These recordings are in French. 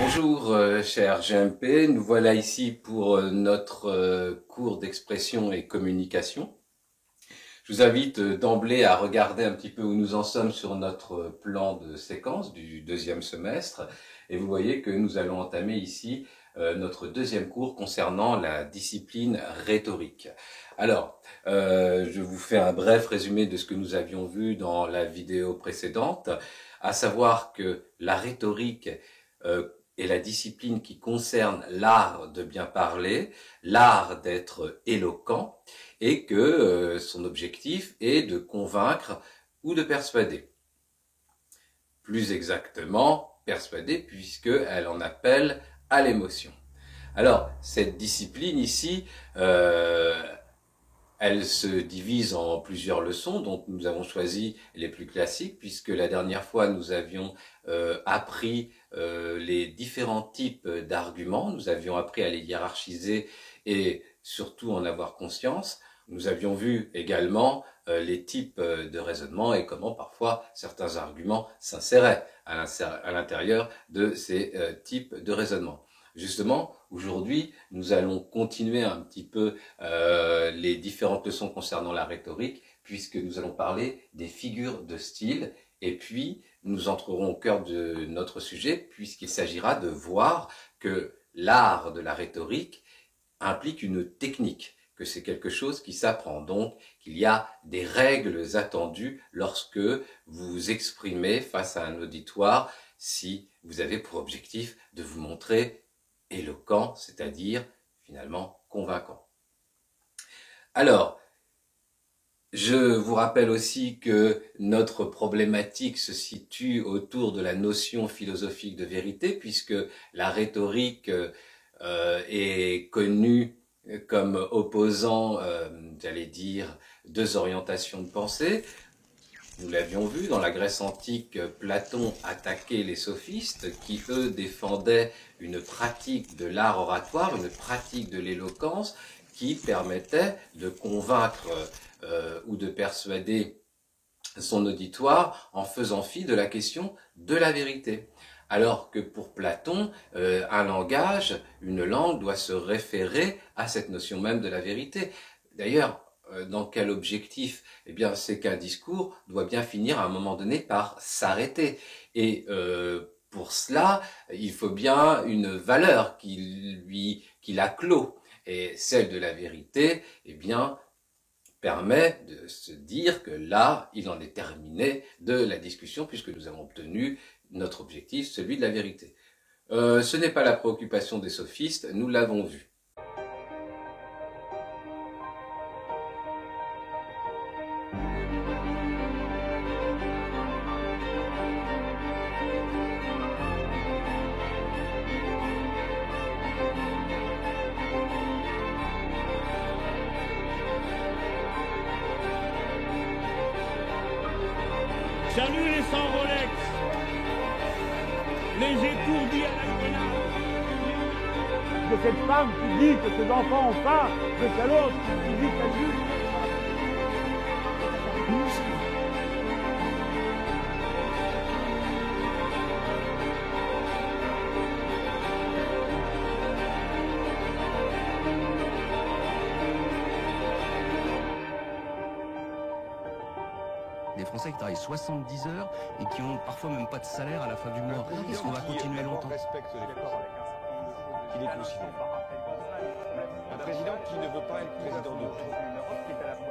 Bonjour cher GMP, nous voilà ici pour notre cours d'expression et communication. Je vous invite d'emblée à regarder un petit peu où nous en sommes sur notre plan de séquence du deuxième semestre et vous voyez que nous allons entamer ici notre deuxième cours concernant la discipline rhétorique. Alors, je vous fais un bref résumé de ce que nous avions vu dans la vidéo précédente, à savoir que la rhétorique est la discipline qui concerne l'art de bien parler, l'art d'être éloquent, et que son objectif est de convaincre ou de persuader. Plus exactement, persuader, puisqu'elle en appelle à l'émotion. Alors, cette discipline ici, elle se divise en plusieurs leçons, dont nous avons choisi les plus classiques, puisque la dernière fois, nous avions appris les différents types d'arguments, nous avions appris à les hiérarchiser et surtout en avoir conscience. Nous avions vu également les types de raisonnement et comment parfois certains arguments s'inséraient à l'intérieur de ces types de raisonnement. Justement, aujourd'hui, nous allons continuer un petit peu les différentes leçons concernant la rhétorique, puisque nous allons parler des figures de style, et puis nous entrerons au cœur de notre sujet, puisqu'il s'agira de voir que l'art de la rhétorique implique une technique, que c'est quelque chose qui s'apprend, donc qu'il y a des règles attendues lorsque vous exprimez face à un auditoire, si vous avez pour objectif de vous montrer éloquent, c'est-à-dire finalement convaincant. Alors, je vous rappelle aussi que notre problématique se situe autour de la notion philosophique de vérité, puisque la rhétorique est connue comme opposant, j'allais dire, deux orientations de pensée. Nous l'avions vu, dans la Grèce antique, Platon attaquait les sophistes qui, eux, défendaient une pratique de l'art oratoire, une pratique de l'éloquence qui permettait de convaincre ou de persuader son auditoire en faisant fi de la question de la vérité. Alors que pour Platon, un langage, une langue doit se référer à cette notion même de la vérité. D'ailleurs, dans quel objectif? Eh bien, c'est qu'un discours doit bien finir à un moment donné par s'arrêter. Et pour cela, il faut bien une valeur qui la clôt. Et celle de la vérité, eh bien, permet de se dire que là, il en est terminé de la discussion puisque nous avons obtenu notre objectif, celui de la vérité. Ce n'est pas la préoccupation des sophistes, nous l'avons vu. Salut les sans Rolex, les étourdis à la grenade. De cette femme qui dit que ses enfants ont faim, de celle autre qui dit qu'elle lutte. Des Français qui travaillent 70 heures et qui ont parfois même pas de salaire à la fin du mois. Est-ce qu'on va continuer longtemps? Respecte les Français. Qu'il est considéré. Un président qui ne veut pas être président de tout,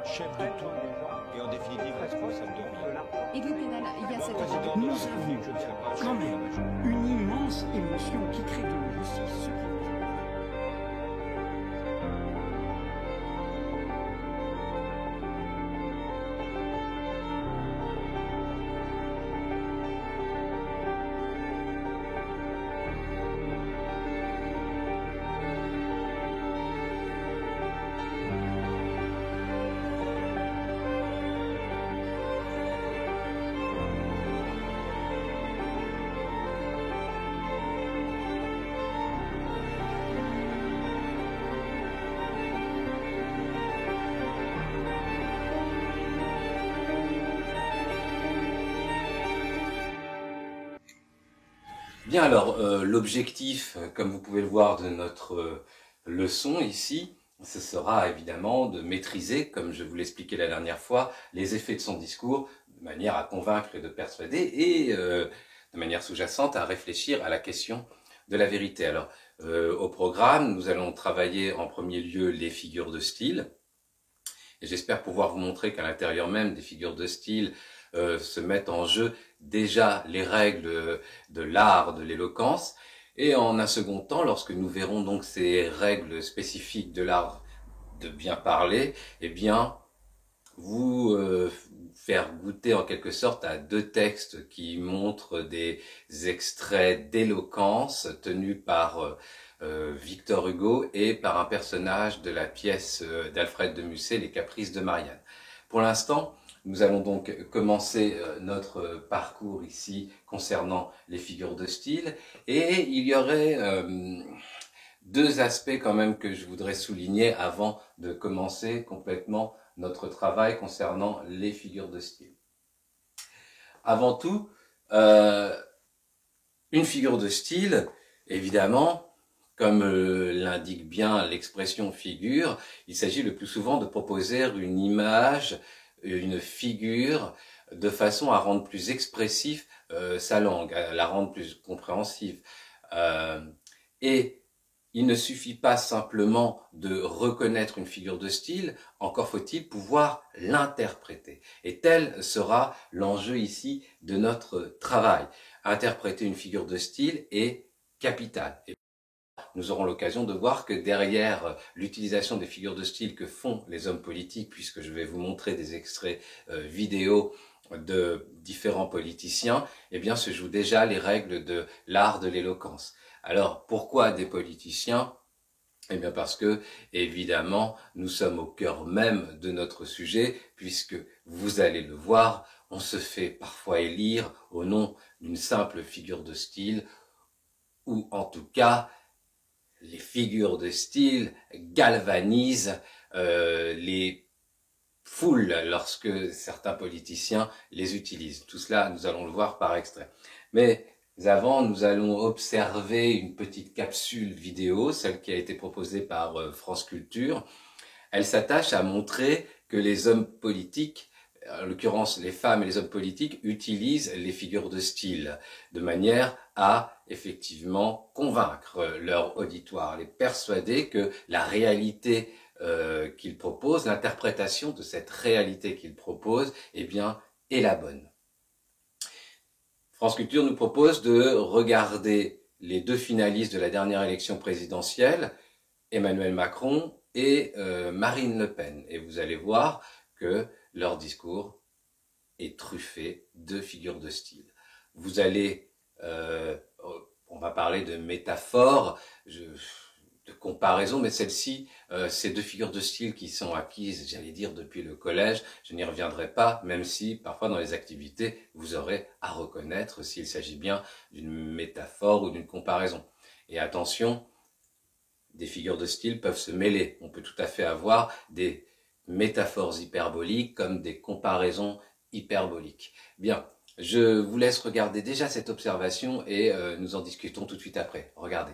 chef de tout, et en définitive responsable de rien. Et Louis Pénal, il y a cette... Président de Nous la avons République, je ne serai pas quand même une immense émotion qui crée de l'injustice. Bien alors, l'objectif, comme vous pouvez le voir de notre leçon ici, ce sera évidemment de maîtriser, comme je vous l'expliquais la dernière fois, les effets de son discours, de manière à convaincre et de persuader, et de manière sous-jacente à réfléchir à la question de la vérité. Alors, au programme, nous allons travailler en premier lieu les figures de style, et j'espère pouvoir vous montrer qu'à l'intérieur même des figures de style se mettent en jeu déjà les règles de l'art de l'éloquence. Et en un second temps, lorsque nous verrons donc ces règles spécifiques de l'art de bien parler, eh bien, vous faire goûter en quelque sorte à deux textes qui montrent des extraits d'éloquence tenus par Victor Hugo et par un personnage de la pièce d'Alfred de Musset, Les Caprices de Marianne. Pour l'instant, nous allons donc commencer notre parcours ici concernant les figures de style, et il y aurait deux aspects quand même que je voudrais souligner avant de commencer complètement notre travail concernant les figures de style. Avant tout, une figure de style, évidemment, comme l'indique bien l'expression figure, il s'agit le plus souvent de proposer une image, une figure, de façon à rendre plus expressif sa langue, à la rendre plus compréhensive. Et il ne suffit pas simplement de reconnaître une figure de style, encore faut-il pouvoir l'interpréter. Et tel sera l'enjeu ici de notre travail. Interpréter une figure de style est capital. Et nous aurons l'occasion de voir que derrière l'utilisation des figures de style que font les hommes politiques, puisque je vais vous montrer des extraits vidéo de différents politiciens, eh bien se jouent déjà les règles de l'art de l'éloquence. Alors, pourquoi des politiciens? Eh bien parce que, évidemment, nous sommes au cœur même de notre sujet, puisque, vous allez le voir, on se fait parfois élire au nom d'une simple figure de style, ou en tout cas, les figures de style galvanisent les foules lorsque certains politiciens les utilisent. Tout cela, nous allons le voir par extrait. Mais avant, nous allons observer une petite capsule vidéo, celle qui a été proposée par France Culture. Elle s'attache à montrer que les hommes politiques, en l'occurrence les femmes et les hommes politiques, utilisent les figures de style de manière à effectivement convaincre leur auditoire, les persuader que la réalité qu'ils proposent, l'interprétation de cette réalité qu'ils proposent, eh bien, est la bonne. France Culture nous propose de regarder les deux finalistes de la dernière élection présidentielle, Emmanuel Macron et Marine Le Pen. Et vous allez voir que leur discours est truffé de figures de style. Vous allez, on va parler de métaphores, de comparaison, mais celle-ci, ces deux figures de style qui sont acquises, j'allais dire, depuis le collège, je n'y reviendrai pas, même si parfois dans les activités, vous aurez à reconnaître s'il s'agit bien d'une métaphore ou d'une comparaison. Et attention, des figures de style peuvent se mêler. On peut tout à fait avoir des métaphores hyperboliques comme des comparaisons hyperboliques. Bien, je vous laisse regarder déjà cette observation et nous en discutons tout de suite après. Regardez.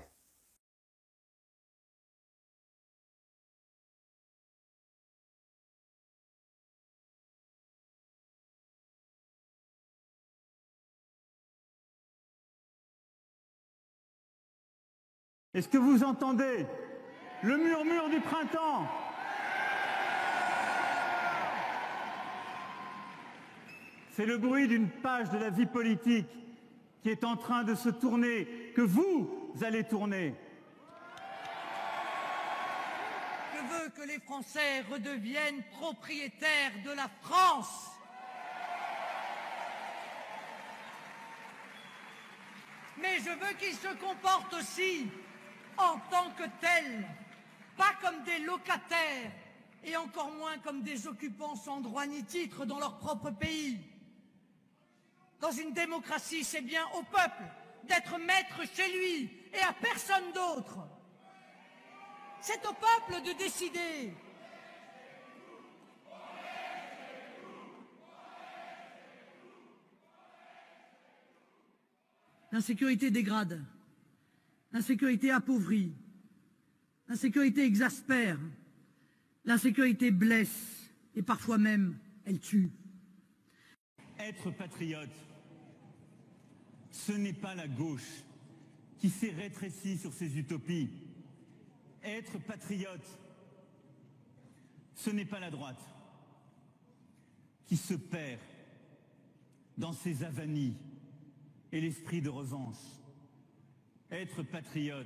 Est-ce que vous entendez le murmure du printemps? C'est le bruit d'une page de la vie politique qui est en train de se tourner, que vous allez tourner. Je veux que les Français redeviennent propriétaires de la France. Mais je veux qu'ils se comportent aussi en tant que tels, pas comme des locataires et encore moins comme des occupants sans droit ni titre dans leur propre pays. Dans une démocratie, c'est bien au peuple d'être maître chez lui et à personne d'autre. C'est au peuple de décider. L'insécurité dégrade, l'insécurité appauvrit, l'insécurité exaspère, l'insécurité blesse et parfois même elle tue. Être patriote, ce n'est pas la gauche qui s'est rétrécie sur ses utopies. Être patriote, ce n'est pas la droite qui se perd dans ses avanies et l'esprit de revanche. Être patriote,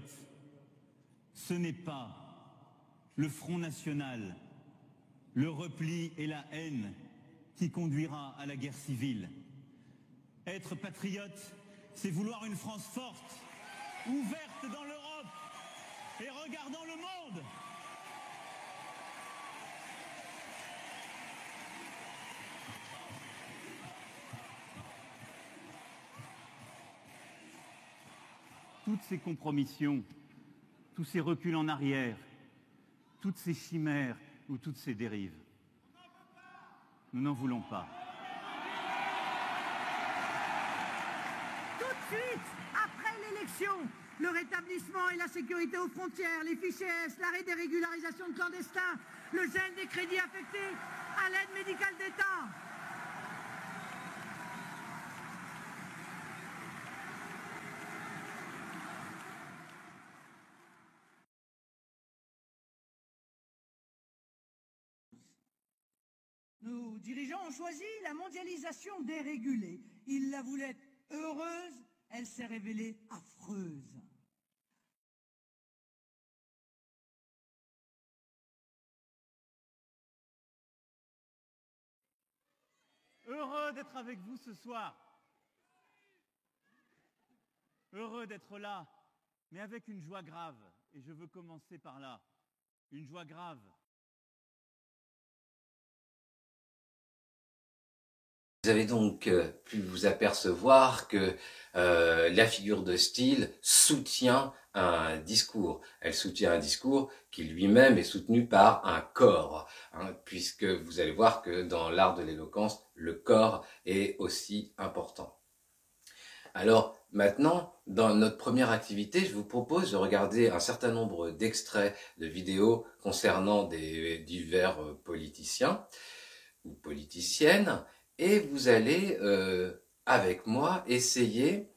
ce n'est pas le Front National, le repli et la haine qui conduira à la guerre civile. Être patriote, c'est vouloir une France forte, ouverte dans l'Europe et regardant le monde. Toutes ces compromissions, tous ces reculs en arrière, toutes ces chimères ou toutes ces dérives, nous n'en voulons pas. Tout de suite, après l'élection, le rétablissement et la sécurité aux frontières, les fichiers S, l'arrêt des régularisations de clandestins, le gel des crédits affectés à l'aide médicale d'État. Nos dirigeants ont choisi la mondialisation dérégulée. Ils la voulaient heureuse, elle s'est révélée affreuse. Heureux d'être avec vous ce soir. Heureux d'être là, mais avec une joie grave. Et je veux commencer par là. Une joie grave. Vous avez donc pu vous apercevoir que la figure de style soutient un discours. Elle soutient un discours qui lui-même est soutenu par un corps, hein, puisque vous allez voir que dans l'art de l'éloquence, le corps est aussi important. Alors maintenant, dans notre première activité, je vous propose de regarder un certain nombre d'extraits de vidéos concernant des divers politiciens ou politiciennes, et vous allez, avec moi, essayer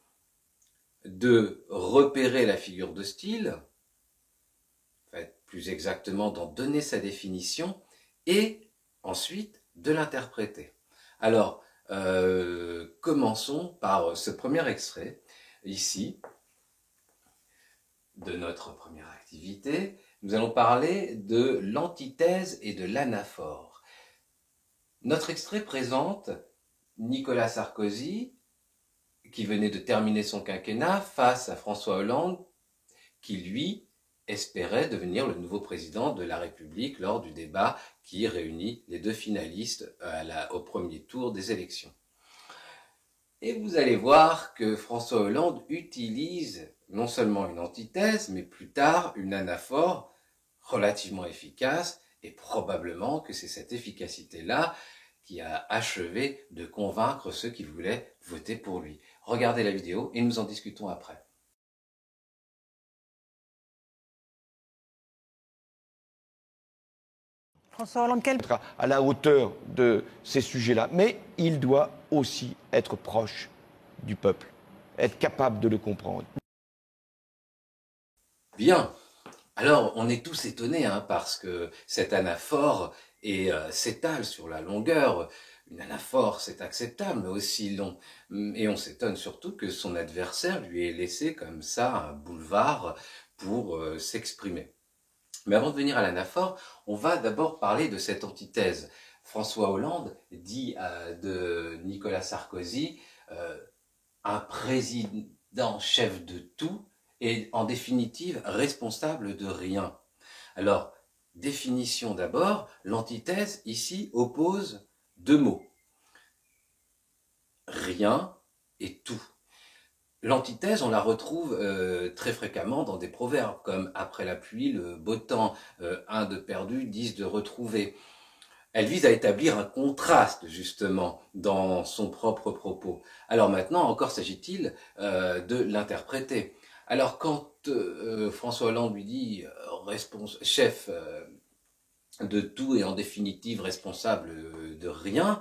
de repérer la figure de style, en fait, plus exactement d'en donner sa définition, et ensuite de l'interpréter. Alors, commençons par ce premier extrait, ici, de notre première activité. Nous allons parler de l'antithèse et de l'anaphore. Notre extrait présente Nicolas Sarkozy, qui venait de terminer son quinquennat, face à François Hollande, qui lui espérait devenir le nouveau président de la République lors du débat qui réunit les deux finalistes au premier tour des élections. Et vous allez voir que François Hollande utilise non seulement une antithèse, mais plus tard une anaphore relativement efficace, et probablement que c'est cette efficacité-là qui a achevé de convaincre ceux qui voulaient voter pour lui. Regardez la vidéo et nous en discutons après. François Hollande, quel être à la hauteur de ces sujets-là, mais il doit aussi être proche du peuple, être capable de le comprendre. Bien. Alors, on est tous étonnés parce que cette anaphore s'étale sur la longueur. Une anaphore, c'est acceptable, mais aussi long. Et on s'étonne surtout que son adversaire lui ait laissé comme ça un boulevard pour s'exprimer. Mais avant de venir à l'anaphore, on va d'abord parler de cette antithèse. François Hollande dit de Nicolas Sarkozy un président chef de tout et en définitive responsable de rien. Alors, définition d'abord, l'antithèse ici oppose deux mots. Rien et tout. L'antithèse, on la retrouve très fréquemment dans des proverbes comme « après la pluie, le beau temps »,« un de perdu, 10 de retrouvé ». elle vise à établir un contraste, justement, dans son propre propos. Alors maintenant, encore s'agit-il de l'interpréter. Alors quand François Hollande lui dit chef de tout et en définitive responsable de rien,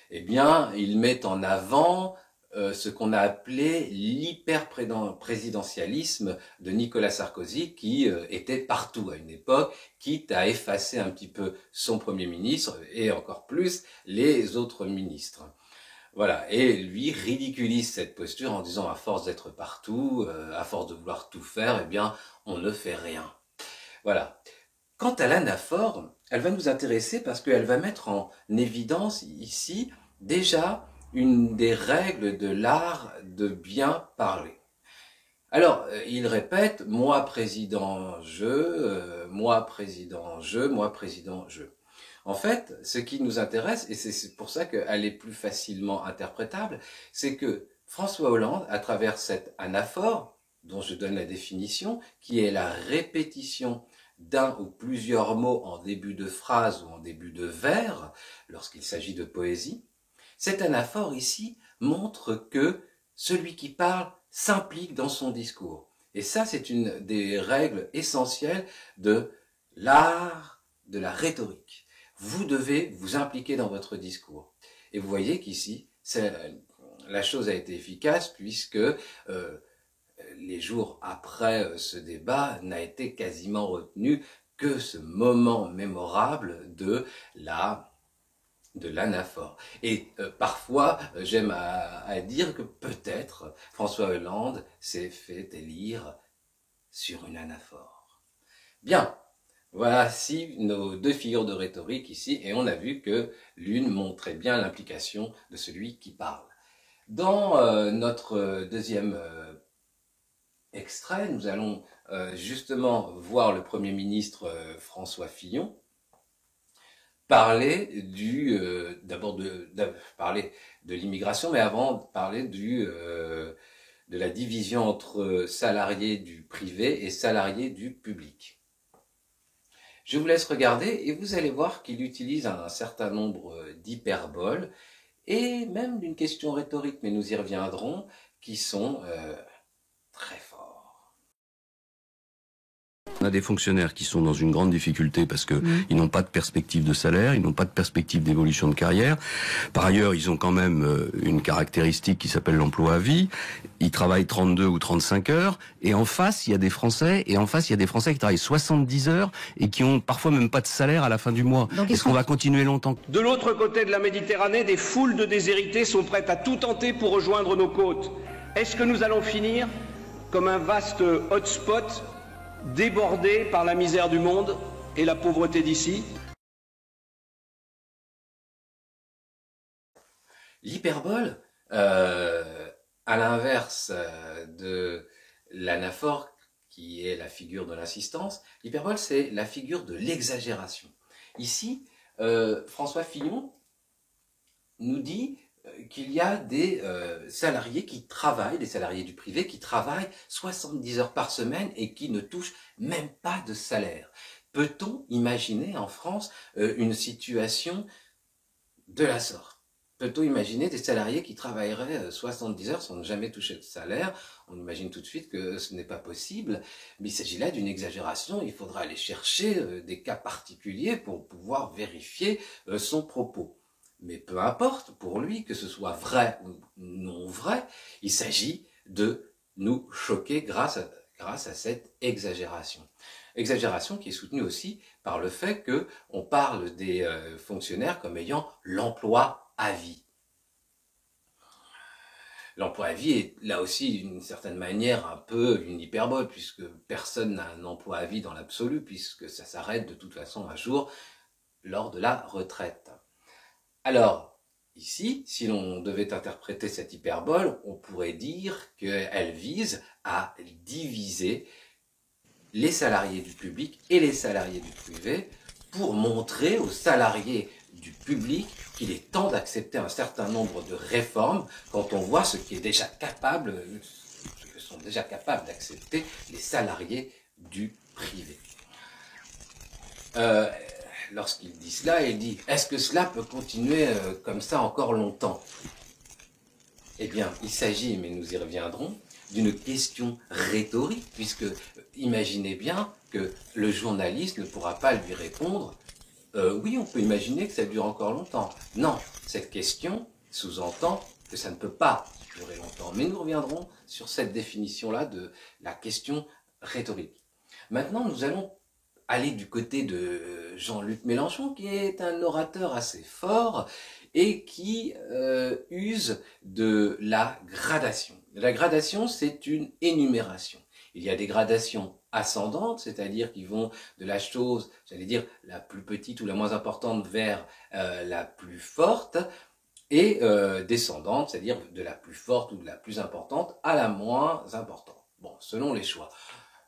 eh bien, il met en avant ce qu'on a appelé l'hyper-présidentialisme de Nicolas Sarkozy, qui était partout à une époque, quitte à effacer un petit peu son Premier ministre et encore plus les autres ministres. Voilà, et lui ridiculise cette posture en disant à force d'être partout, à force de vouloir tout faire, eh bien, on ne fait rien. Voilà. Quant à l'anaphore, elle va nous intéresser parce qu'elle va mettre en évidence ici déjà une des règles de l'art de bien parler. Alors, il répète « moi président je, moi président je, moi président je ». En fait, ce qui nous intéresse, et c'est pour ça qu'elle est plus facilement interprétable, c'est que François Hollande, à travers cette anaphore, dont je donne la définition, qui est la répétition d'un ou plusieurs mots en début de phrase ou en début de vers, lorsqu'il s'agit de poésie, cette anaphore ici montre que celui qui parle s'implique dans son discours. Et ça, c'est une des règles essentielles de l'art de la rhétorique. Vous devez vous impliquer dans votre discours. Et vous voyez qu'ici, la chose a été efficace puisque les jours après ce débat n'a été quasiment retenu que ce moment mémorable de l'anaphore. Et parfois, j'aime à dire que peut-être François Hollande s'est fait élire sur une anaphore. Bien, voici nos deux figures de rhétorique ici, et on a vu que l'une montrait bien l'implication de celui qui parle. Dans notre deuxième extrait, nous allons justement voir le Premier ministre François Fillon parler d'abord parler de l'immigration, mais avant de parler de la division entre salariés du privé et salariés du public. Je vous laisse regarder et vous allez voir qu'il utilise un certain nombre d'hyperboles et même d'une question rhétorique, mais nous y reviendrons, qui sont très forts. On a des fonctionnaires qui sont dans une grande difficulté parce que ils n'ont pas de perspective de salaire, ils n'ont pas de perspective d'évolution de carrière. Par ailleurs, ils ont quand même une caractéristique qui s'appelle l'emploi à vie. Ils travaillent 32 ou 35 heures. Et en face, il y a des Français. Et en face, il y a des Français qui travaillent 70 heures et qui ont parfois même pas de salaire à la fin du mois. Est-ce qu'on va continuer longtemps? De l'autre côté de la Méditerranée, des foules de déshérités sont prêtes à tout tenter pour rejoindre nos côtes. Est-ce que nous allons finir comme un vaste hotspot débordé par la misère du monde et la pauvreté d'ici? L'hyperbole, à l'inverse de l'anaphore, qui est la figure de l'insistance, l'hyperbole, c'est la figure de l'exagération. Ici, François Fillon nous dit qu'il y a des salariés qui travaillent, des salariés du privé qui travaillent 70 heures par semaine et qui ne touchent même pas de salaire. Peut-on imaginer en France une situation de la sorte? Peut-on imaginer des salariés qui travailleraient 70 heures sans ne jamais toucher de salaire? On imagine tout de suite que ce n'est pas possible, mais il s'agit là d'une exagération. Il faudra aller chercher des cas particuliers pour pouvoir vérifier son propos. Mais peu importe pour lui, que ce soit vrai ou non vrai, il s'agit de nous choquer grâce à cette exagération. Exagération qui est soutenue aussi par le fait qu'on parle des fonctionnaires comme ayant l'emploi à vie. L'emploi à vie est là aussi d'une certaine manière un peu une hyperbole, puisque personne n'a un emploi à vie dans l'absolu, puisque ça s'arrête de toute façon un jour lors de la retraite. Alors, ici, si l'on devait interpréter cette hyperbole, on pourrait dire qu'elle vise à diviser les salariés du public et les salariés du privé pour montrer aux salariés du public qu'il est temps d'accepter un certain nombre de réformes quand on voit ce que sont déjà capables d'accepter les salariés du privé. lorsqu'il dit cela, il dit « Est-ce que cela peut continuer comme ça encore longtemps ?» Eh bien, il s'agit, mais nous y reviendrons, d'une question rhétorique, puisque imaginez bien que le journaliste ne pourra pas lui répondre « Oui, on peut imaginer que ça dure encore longtemps. » Non, cette question sous-entend que ça ne peut pas durer longtemps. Mais nous reviendrons sur cette définition-là de la question rhétorique. Maintenant, nous allons aller du côté de Jean-Luc Mélenchon, qui est un orateur assez fort et qui use de la gradation. La gradation, c'est une énumération. Il y a des gradations ascendantes, c'est-à-dire qui vont de la chose, j'allais dire, la plus petite ou la moins importante vers la plus forte, et descendante, c'est-à-dire de la plus forte ou de la plus importante à la moins importante. Bon, selon les choix.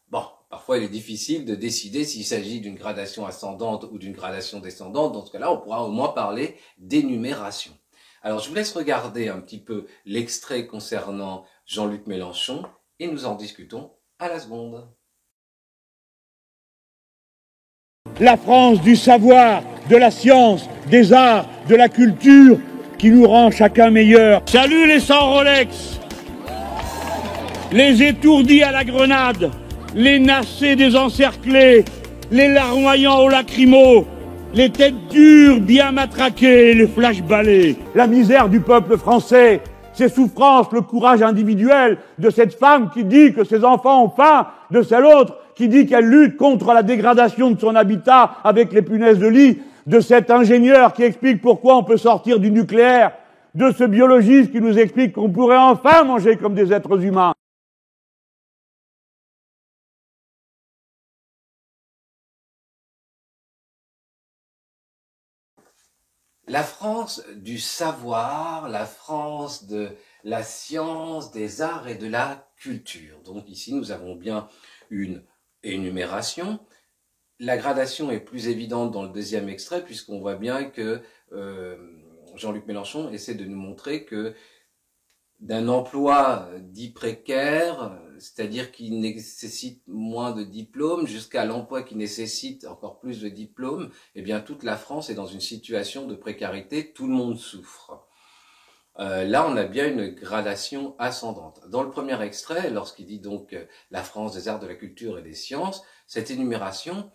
Bon, parfois il est difficile de décider s'il s'agit d'une gradation ascendante ou d'une gradation descendante. Dans ce cas-là, on pourra au moins parler d'énumération. Alors, je vous laisse regarder un petit peu l'extrait concernant Jean-Luc Mélenchon et nous en discutons à la seconde. La France du savoir, de la science, des arts, de la culture, qui nous rend chacun meilleur. Salut les sans Rolex, les étourdis à la grenade, les nacés désencerclés, les larmoyants au lacrymo, les têtes dures bien matraquées, les flash-balais. La misère du peuple français, ses souffrances, le courage individuel de cette femme qui dit que ses enfants ont faim, de celle autre qui dit qu'elle lutte contre la dégradation de son habitat avec les punaises de lit, de cet ingénieur qui explique pourquoi on peut sortir du nucléaire, de ce biologiste qui nous explique qu'on pourrait enfin manger comme des êtres humains. La France du savoir, la France de la science, des arts et de la culture. Donc ici, nous avons bien une énumération. La gradation est plus évidente dans le deuxième extrait, puisqu'on voit bien que Jean-Luc Mélenchon essaie de nous montrer que d'un emploi dit précaire, c'est-à-dire qui nécessite moins de diplômes, jusqu'à l'emploi qui nécessite encore plus de diplômes, eh bien toute la France est dans une situation de précarité, tout le monde souffre. Là, on a bien une gradation ascendante. Dans le premier extrait, lorsqu'il dit donc la France des arts, de la culture et des sciences, cette énumération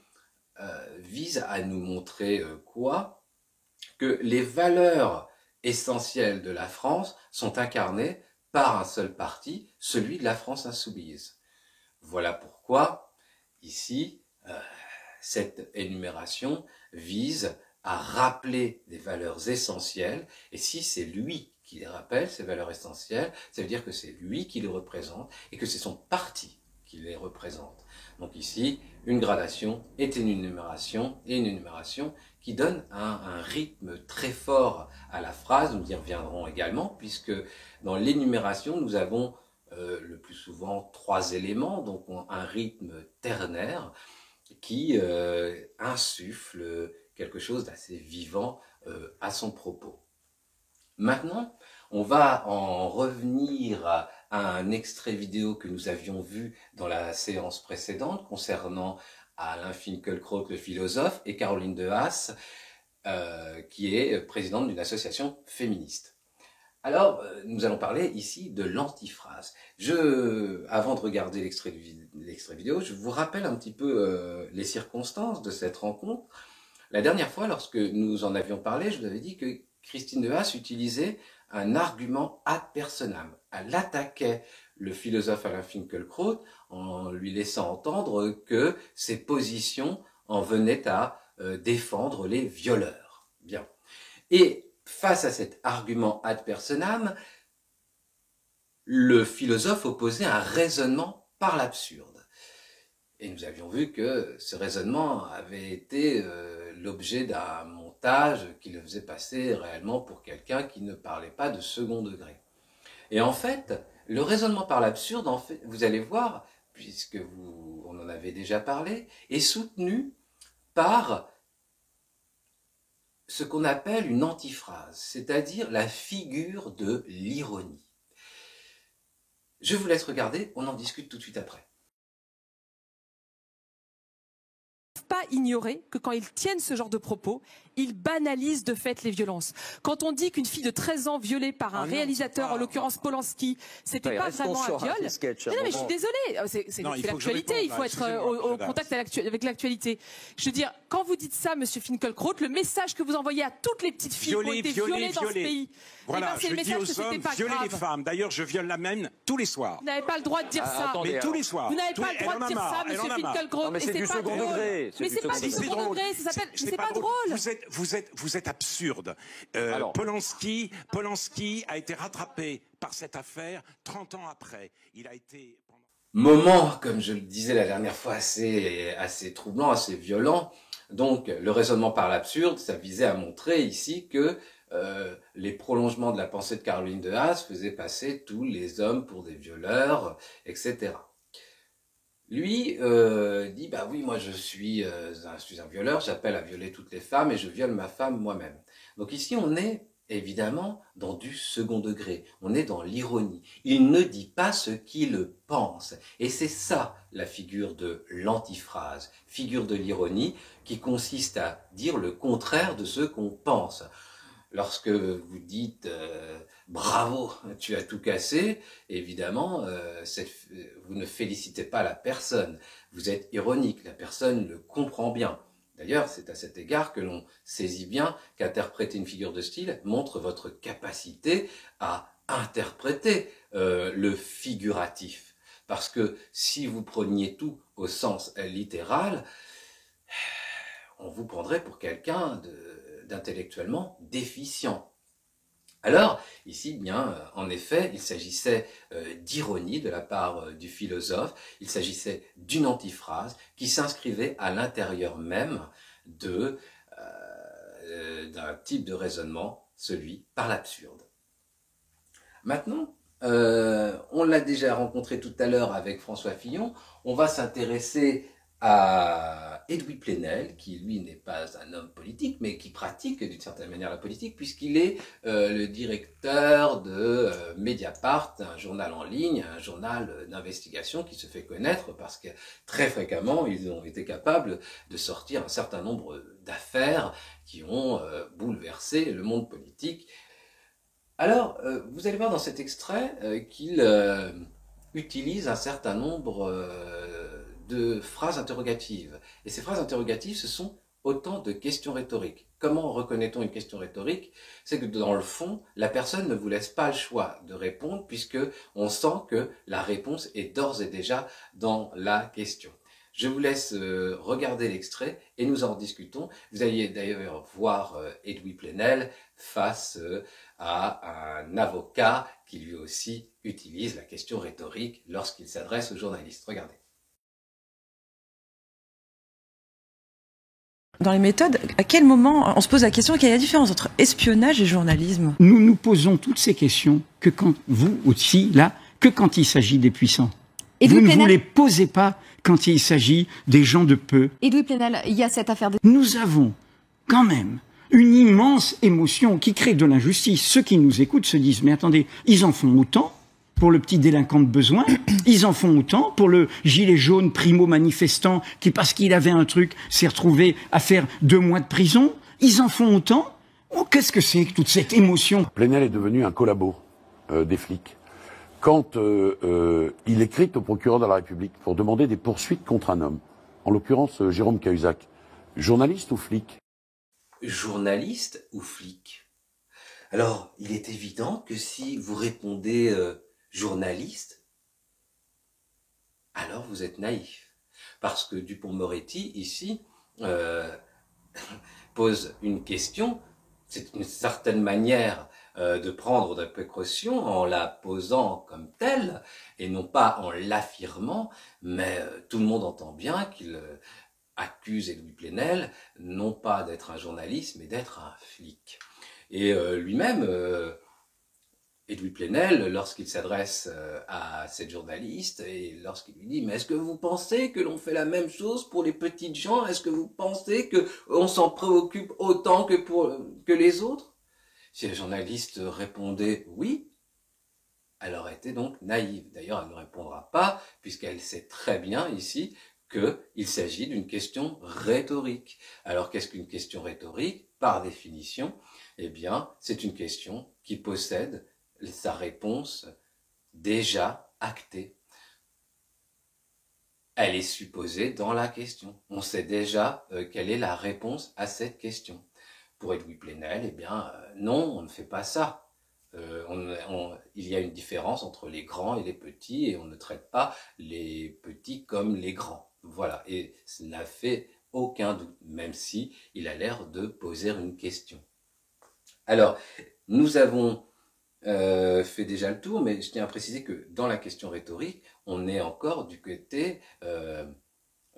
vise à nous montrer quoi? Que les valeurs essentielles de la France sont incarnées par un seul parti, celui de la France insoumise. Voilà pourquoi, ici, cette énumération vise à rappeler des valeurs essentielles, et si c'est lui qui les rappelle, ces valeurs essentielles, ça veut dire que c'est lui qui les représente, et que c'est son parti qui les représente. Donc ici, une gradation est une énumération, et une énumération qui donne un rythme très fort à la phrase. Nous y reviendrons également, puisque dans l'énumération, nous avons le plus souvent 3 éléments, donc un rythme ternaire qui insuffle quelque chose d'assez vivant à son propos. Maintenant, on va en revenir à un extrait vidéo que nous avions vu dans la séance précédente concernant Alain Finkielkraut, le philosophe, et Caroline de Haas, qui est présidente d'une association féministe. Alors, nous allons parler ici de l'antiphrase. Avant de regarder l'extrait vidéo, je vous rappelle un petit peu les circonstances de cette rencontre. La dernière fois, lorsque nous en avions parlé, je vous avais dit que Christine de Haas utilisait un argument ad personam. Elle attaquait le philosophe Alain Finkielkraut en lui laissant entendre que ses positions en venaient à défendre les violeurs. Bien. Et face à cet argument ad personam, le philosophe opposait un raisonnement par l'absurde. Et nous avions vu que ce raisonnement avait été l'objet d'un montage qui le faisait passer réellement pour quelqu'un qui ne parlait pas de second degré. Et en fait, le raisonnement par l'absurde, en fait, vous allez voir, puisque on en avait déjà parlé, est soutenu par ce qu'on appelle une antiphrase, c'est-à-dire la figure de l'ironie. Je vous laisse regarder, on en discute tout de suite après. pas ignorer que quand ils tiennent ce genre de propos, ils banalisent de fait les violences. Quand on dit qu'une fille de 13 ans violée par un réalisateur, en l'occurrence Polanski, c'était pas vraiment un viol. Non, mais je suis désolée, c'est l'actualité, il faut être au contact avec l'actualité. Je veux dire, quand vous dites ça, Monsieur Finkielkraut, le message que vous envoyez à toutes les petites filles qui ont été violées dans ce pays, voilà, je dis aux hommes, violez les femmes. D'ailleurs, je viole la même tous les soirs. Vous n'avez pas le droit de dire ça. Mais tous les soirs. Vous n'avez pas le droit de dire ça, Monsieur Finkielkraut. Mais c'est du second degré. Mais c'est pas du second degré, c'est pas drôle. Vous êtes absurde. Polanski a été rattrapé par cette affaire 30 ans après. Il a été... Moment, comme je le disais la dernière fois, assez troublant, assez violent. Donc, le raisonnement par l'absurde, ça visait à montrer ici que les prolongements de la pensée de Caroline de Haas faisaient passer tous les hommes pour des violeurs, etc. Lui dit, bah oui, moi je suis un violeur, j'appelle à violer toutes les femmes et je viole ma femme moi-même. Donc ici, on est évidemment dans du second degré, on est dans l'ironie. Il ne dit pas ce qu'il pense. Et c'est ça la figure de l'antiphrase, figure de l'ironie qui consiste à dire le contraire de ce qu'on pense. Lorsque vous dites bravo, tu as tout cassé, évidemment, vous ne félicitez pas la personne. Vous êtes ironique, la personne le comprend bien. D'ailleurs, c'est à cet égard que l'on saisit bien qu'interpréter une figure de style montre votre capacité à interpréter le figuratif. Parce que si vous preniez tout au sens littéral, on vous prendrait pour quelqu'un d'intellectuellement déficient. Alors, ici, bien, en effet, il s'agissait d'ironie de la part du philosophe, il s'agissait d'une antiphrase qui s'inscrivait à l'intérieur même d'un type de raisonnement, celui par l'absurde. Maintenant, on l'a déjà rencontré tout à l'heure avec François Fillon, on va s'intéresser à Edoui Plenel, qui lui n'est pas un homme politique, mais qui pratique d'une certaine manière la politique, puisqu'il est le directeur de Mediapart, un journal en ligne, un journal d'investigation qui se fait connaître parce que très fréquemment, ils ont été capables de sortir un certain nombre d'affaires qui ont bouleversé le monde politique. Alors, vous allez voir dans cet extrait qu'il utilise un certain nombre de phrases interrogatives. Et ces phrases interrogatives, ce sont autant de questions rhétoriques. Comment reconnaît-on une question rhétorique? C'est que dans le fond, la personne ne vous laisse pas le choix de répondre puisque on sent que la réponse est d'ores et déjà dans la question. Je vous laisse regarder l'extrait et nous en discutons. Vous allez d'ailleurs voir Edoui Plenel face à un avocat qui lui aussi utilise la question rhétorique lorsqu'il s'adresse aux journalistes. Regardez. Dans les méthodes, à quel moment on se pose la question quelle est la différence entre espionnage et journalisme? Nous nous posons toutes ces questions que quand vous aussi, là, que quand il s'agit des puissants. Vous ne vous les posez pas quand il s'agit des gens de peu. Edoui Plenel, il y a cette affaire de... Nous avons quand même une immense émotion qui crée de l'injustice. Ceux qui nous écoutent se disent, mais attendez, ils en font autant pour le petit délinquant de besoin, ils en font autant pour le gilet jaune primo-manifestant qui, parce qu'il avait un truc, s'est retrouvé à faire 2 mois de prison. Ils en font autant. Oh, qu'est-ce que c'est que toute cette émotion? Plenel est devenu un collabo des flics. Quand il écrit au procureur de la République pour demander des poursuites contre un homme, en l'occurrence Jérôme Cahuzac, journaliste ou flic? Journaliste ou flic? Alors, il est évident que si vous répondez journaliste, alors vous êtes naïf. Parce que Dupond-Moretti, ici, pose une question, c'est une certaine manière de prendre des précautions en la posant comme telle, et non pas en l'affirmant, mais tout le monde entend bien qu'il accuse Edoui Plenel, non pas d'être un journaliste, mais d'être un flic. Et lui-même, Edoui Plenel, lorsqu'il s'adresse à cette journaliste et lorsqu'il lui dit « Mais est-ce que vous pensez que l'on fait la même chose pour les petites gens? Est-ce que vous pensez qu'on s'en préoccupe autant que les autres ?» Si la journaliste répondait « Oui », elle aurait été donc naïve. D'ailleurs, elle ne répondra pas puisqu'elle sait très bien ici qu'il s'agit d'une question rhétorique. Alors qu'est-ce qu'une question rhétorique? Par définition, eh bien, c'est une question qui possède sa réponse déjà actée. Elle est supposée dans la question. On sait déjà quelle est la réponse à cette question. Pour Edoui Plenel, eh bien, non, on ne fait pas ça. Il y a une différence entre les grands et les petits et on ne traite pas les petits comme les grands. Voilà, et cela fait aucun doute, même si il a l'air de poser une question. Alors, nous avons fait déjà le tour, mais je tiens à préciser que dans la question rhétorique, on est encore du côté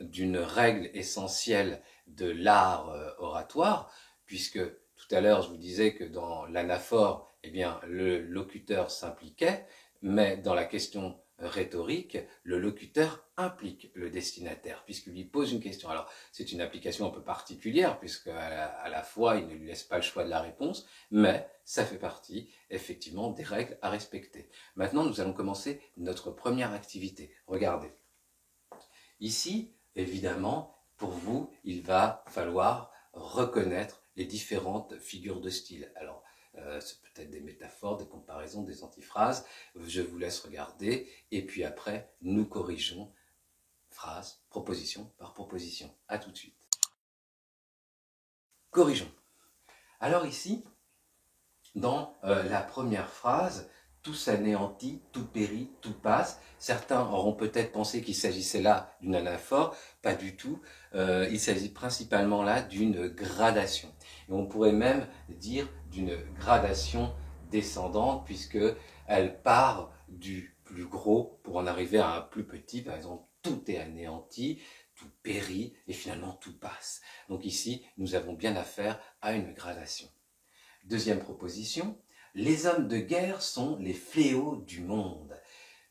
d'une règle essentielle de l'art oratoire, puisque tout à l'heure je vous disais que dans l'anaphore, eh bien, le locuteur s'impliquait, mais dans la question rhétorique, le locuteur implique le destinataire, puisqu'il lui pose une question. Alors, c'est une application un peu particulière, puisque à la fois, il ne lui laisse pas le choix de la réponse, mais ça fait partie, effectivement, des règles à respecter. Maintenant, nous allons commencer notre première activité. Regardez. Ici, évidemment, pour vous, il va falloir reconnaître les différentes figures de style. Alors, c'est peut-être des métaphores, des comparaisons, des antiphrases. Je vous laisse regarder et puis après, nous corrigeons phrase, proposition par proposition. À tout de suite. Corrigeons. Alors ici, dans la première phrase, tout s'anéantit, tout périt, tout passe. Certains auront peut-être pensé qu'il s'agissait là d'une anaphore, pas du tout. Il s'agit principalement là d'une gradation. Et on pourrait même dire d'une gradation descendante, puisque elle part du plus gros pour en arriver à un plus petit. Par exemple, tout est anéanti, tout périt, et finalement tout passe. Donc ici, nous avons bien affaire à une gradation. Deuxième proposition, les hommes de guerre sont les fléaux du monde,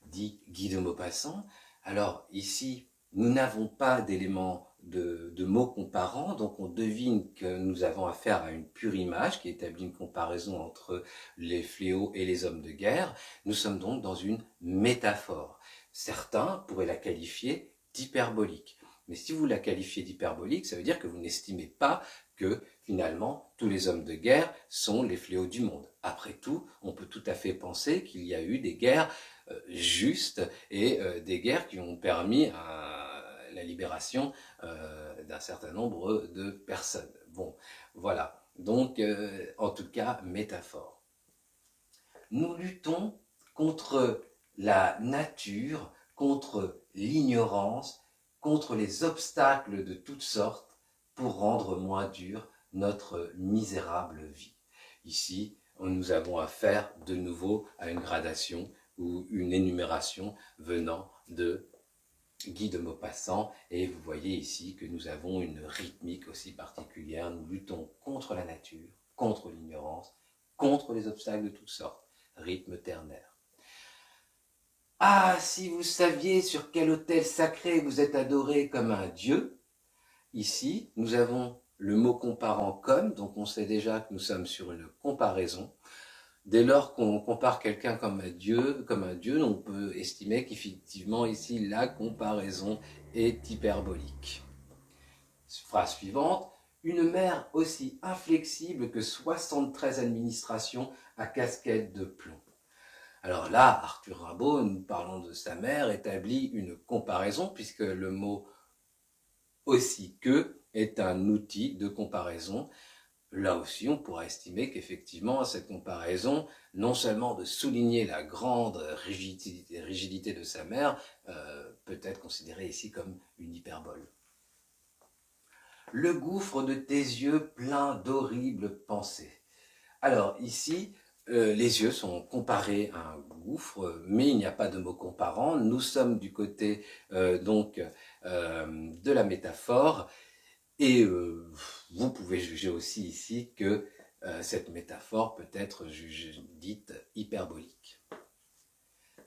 dit Guy de Maupassant. Alors ici, nous n'avons pas d'éléments de mots comparants, donc on devine que nous avons affaire à une pure image qui établit une comparaison entre les fléaux et les hommes de guerre. Nous sommes donc dans une métaphore. Certains pourraient la qualifier d'hyperbolique. Mais si vous la qualifiez d'hyperbolique, ça veut dire que vous n'estimez pas que finalement tous les hommes de guerre sont les fléaux du monde. Après tout, on peut tout à fait penser qu'il y a eu des guerres justes et des guerres qui ont permis la libération d'un certain nombre de personnes. Bon, voilà. Donc, en tout cas, métaphore. Nous luttons contre la nature, contre l'ignorance, contre les obstacles de toutes sortes pour rendre moins dure notre misérable vie. Ici, nous avons affaire de nouveau à une gradation ou une énumération venant de Guy de Maupassant, et vous voyez ici que nous avons une rythmique aussi particulière. Nous luttons contre la nature, contre l'ignorance, contre les obstacles de toutes sortes. Rythme ternaire. Ah, si vous saviez sur quel autel sacré vous êtes adoré comme un dieu. Ici, nous avons le mot comparant comme, donc on sait déjà que nous sommes sur une comparaison. Dès lors qu'on compare quelqu'un comme un dieu, on peut estimer qu'effectivement ici la comparaison est hyperbolique. Phrase suivante. Une mère aussi inflexible que 73 administrations à casquette de plomb. Alors là, Arthur Rimbaud, nous parlons de sa mère, établit une comparaison puisque le mot aussi que est un outil de comparaison. Là aussi, on pourra estimer qu'effectivement, cette comparaison, non seulement de souligner la grande rigidité de sa mère, peut être considérée ici comme une hyperbole. Le gouffre de tes yeux plein d'horribles pensées. Alors ici, les yeux sont comparés à un gouffre, mais il n'y a pas de mot comparant. Nous sommes du côté de la métaphore. Et vous pouvez juger aussi ici que cette métaphore peut être dite hyperbolique.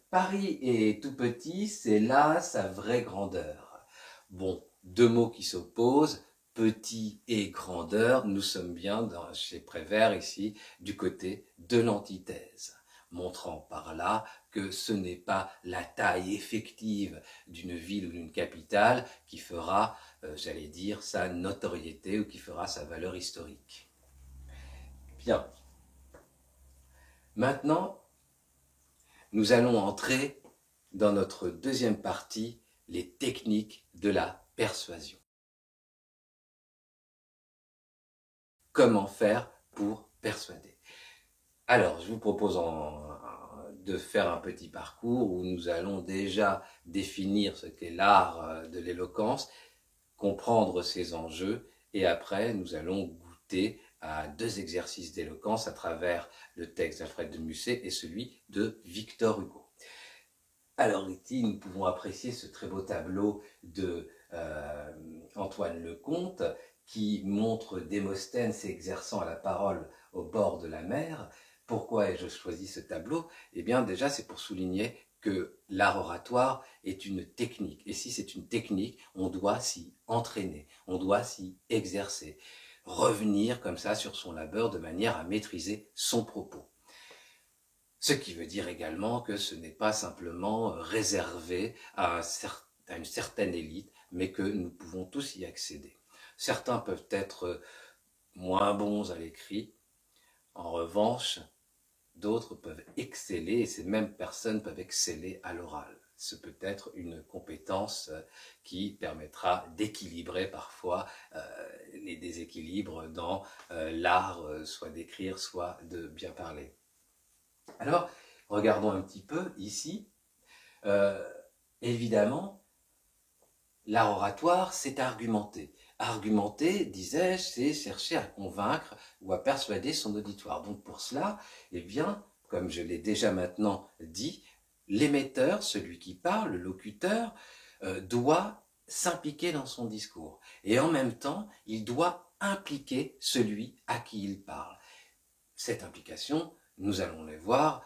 Paris est tout petit, c'est là sa vraie grandeur. Bon, deux mots qui s'opposent, petit et grandeur, nous sommes bien chez Prévert ici, du côté de l'antithèse. montrant par là que ce n'est pas la taille effective d'une ville ou d'une capitale qui fera, j'allais dire, sa notoriété ou qui fera sa valeur historique. Bien. Maintenant, nous allons entrer dans notre deuxième partie, les techniques de la persuasion. Comment faire pour persuader? Alors, je vous propose de faire un petit parcours où nous allons déjà définir ce qu'est l'art de l'éloquence, comprendre ses enjeux, et après nous allons goûter à 2 exercices d'éloquence à travers le texte d'Alfred de Musset et celui de Victor Hugo. Alors ici, nous pouvons apprécier ce très beau tableau de Antoine Lecomte qui montre Démosthène s'exerçant à la parole au bord de la mer. Pourquoi ai-je choisi ce tableau? Eh bien déjà c'est pour souligner que l'art oratoire est une technique. Et si c'est une technique, on doit s'y entraîner, on doit s'y exercer. Revenir comme ça sur son labeur de manière à maîtriser son propos. Ce qui veut dire également que ce n'est pas simplement réservé à une certaine élite, mais que nous pouvons tous y accéder. Certains peuvent être moins bons à l'écrit, en revanche, d'autres peuvent exceller, et ces mêmes personnes peuvent exceller à l'oral. Ce peut être une compétence qui permettra d'équilibrer parfois les déséquilibres dans l'art, soit d'écrire, soit de bien parler. Alors, regardons un petit peu ici. Évidemment, l'art oratoire, c'est argumenter. Argumenter, disais-je, c'est chercher à convaincre ou à persuader son auditoire. Donc pour cela, eh bien, comme je l'ai déjà maintenant dit, l'émetteur, celui qui parle, le locuteur, doit s'impliquer dans son discours. Et en même temps, il doit impliquer celui à qui il parle. Cette implication, nous allons les voir,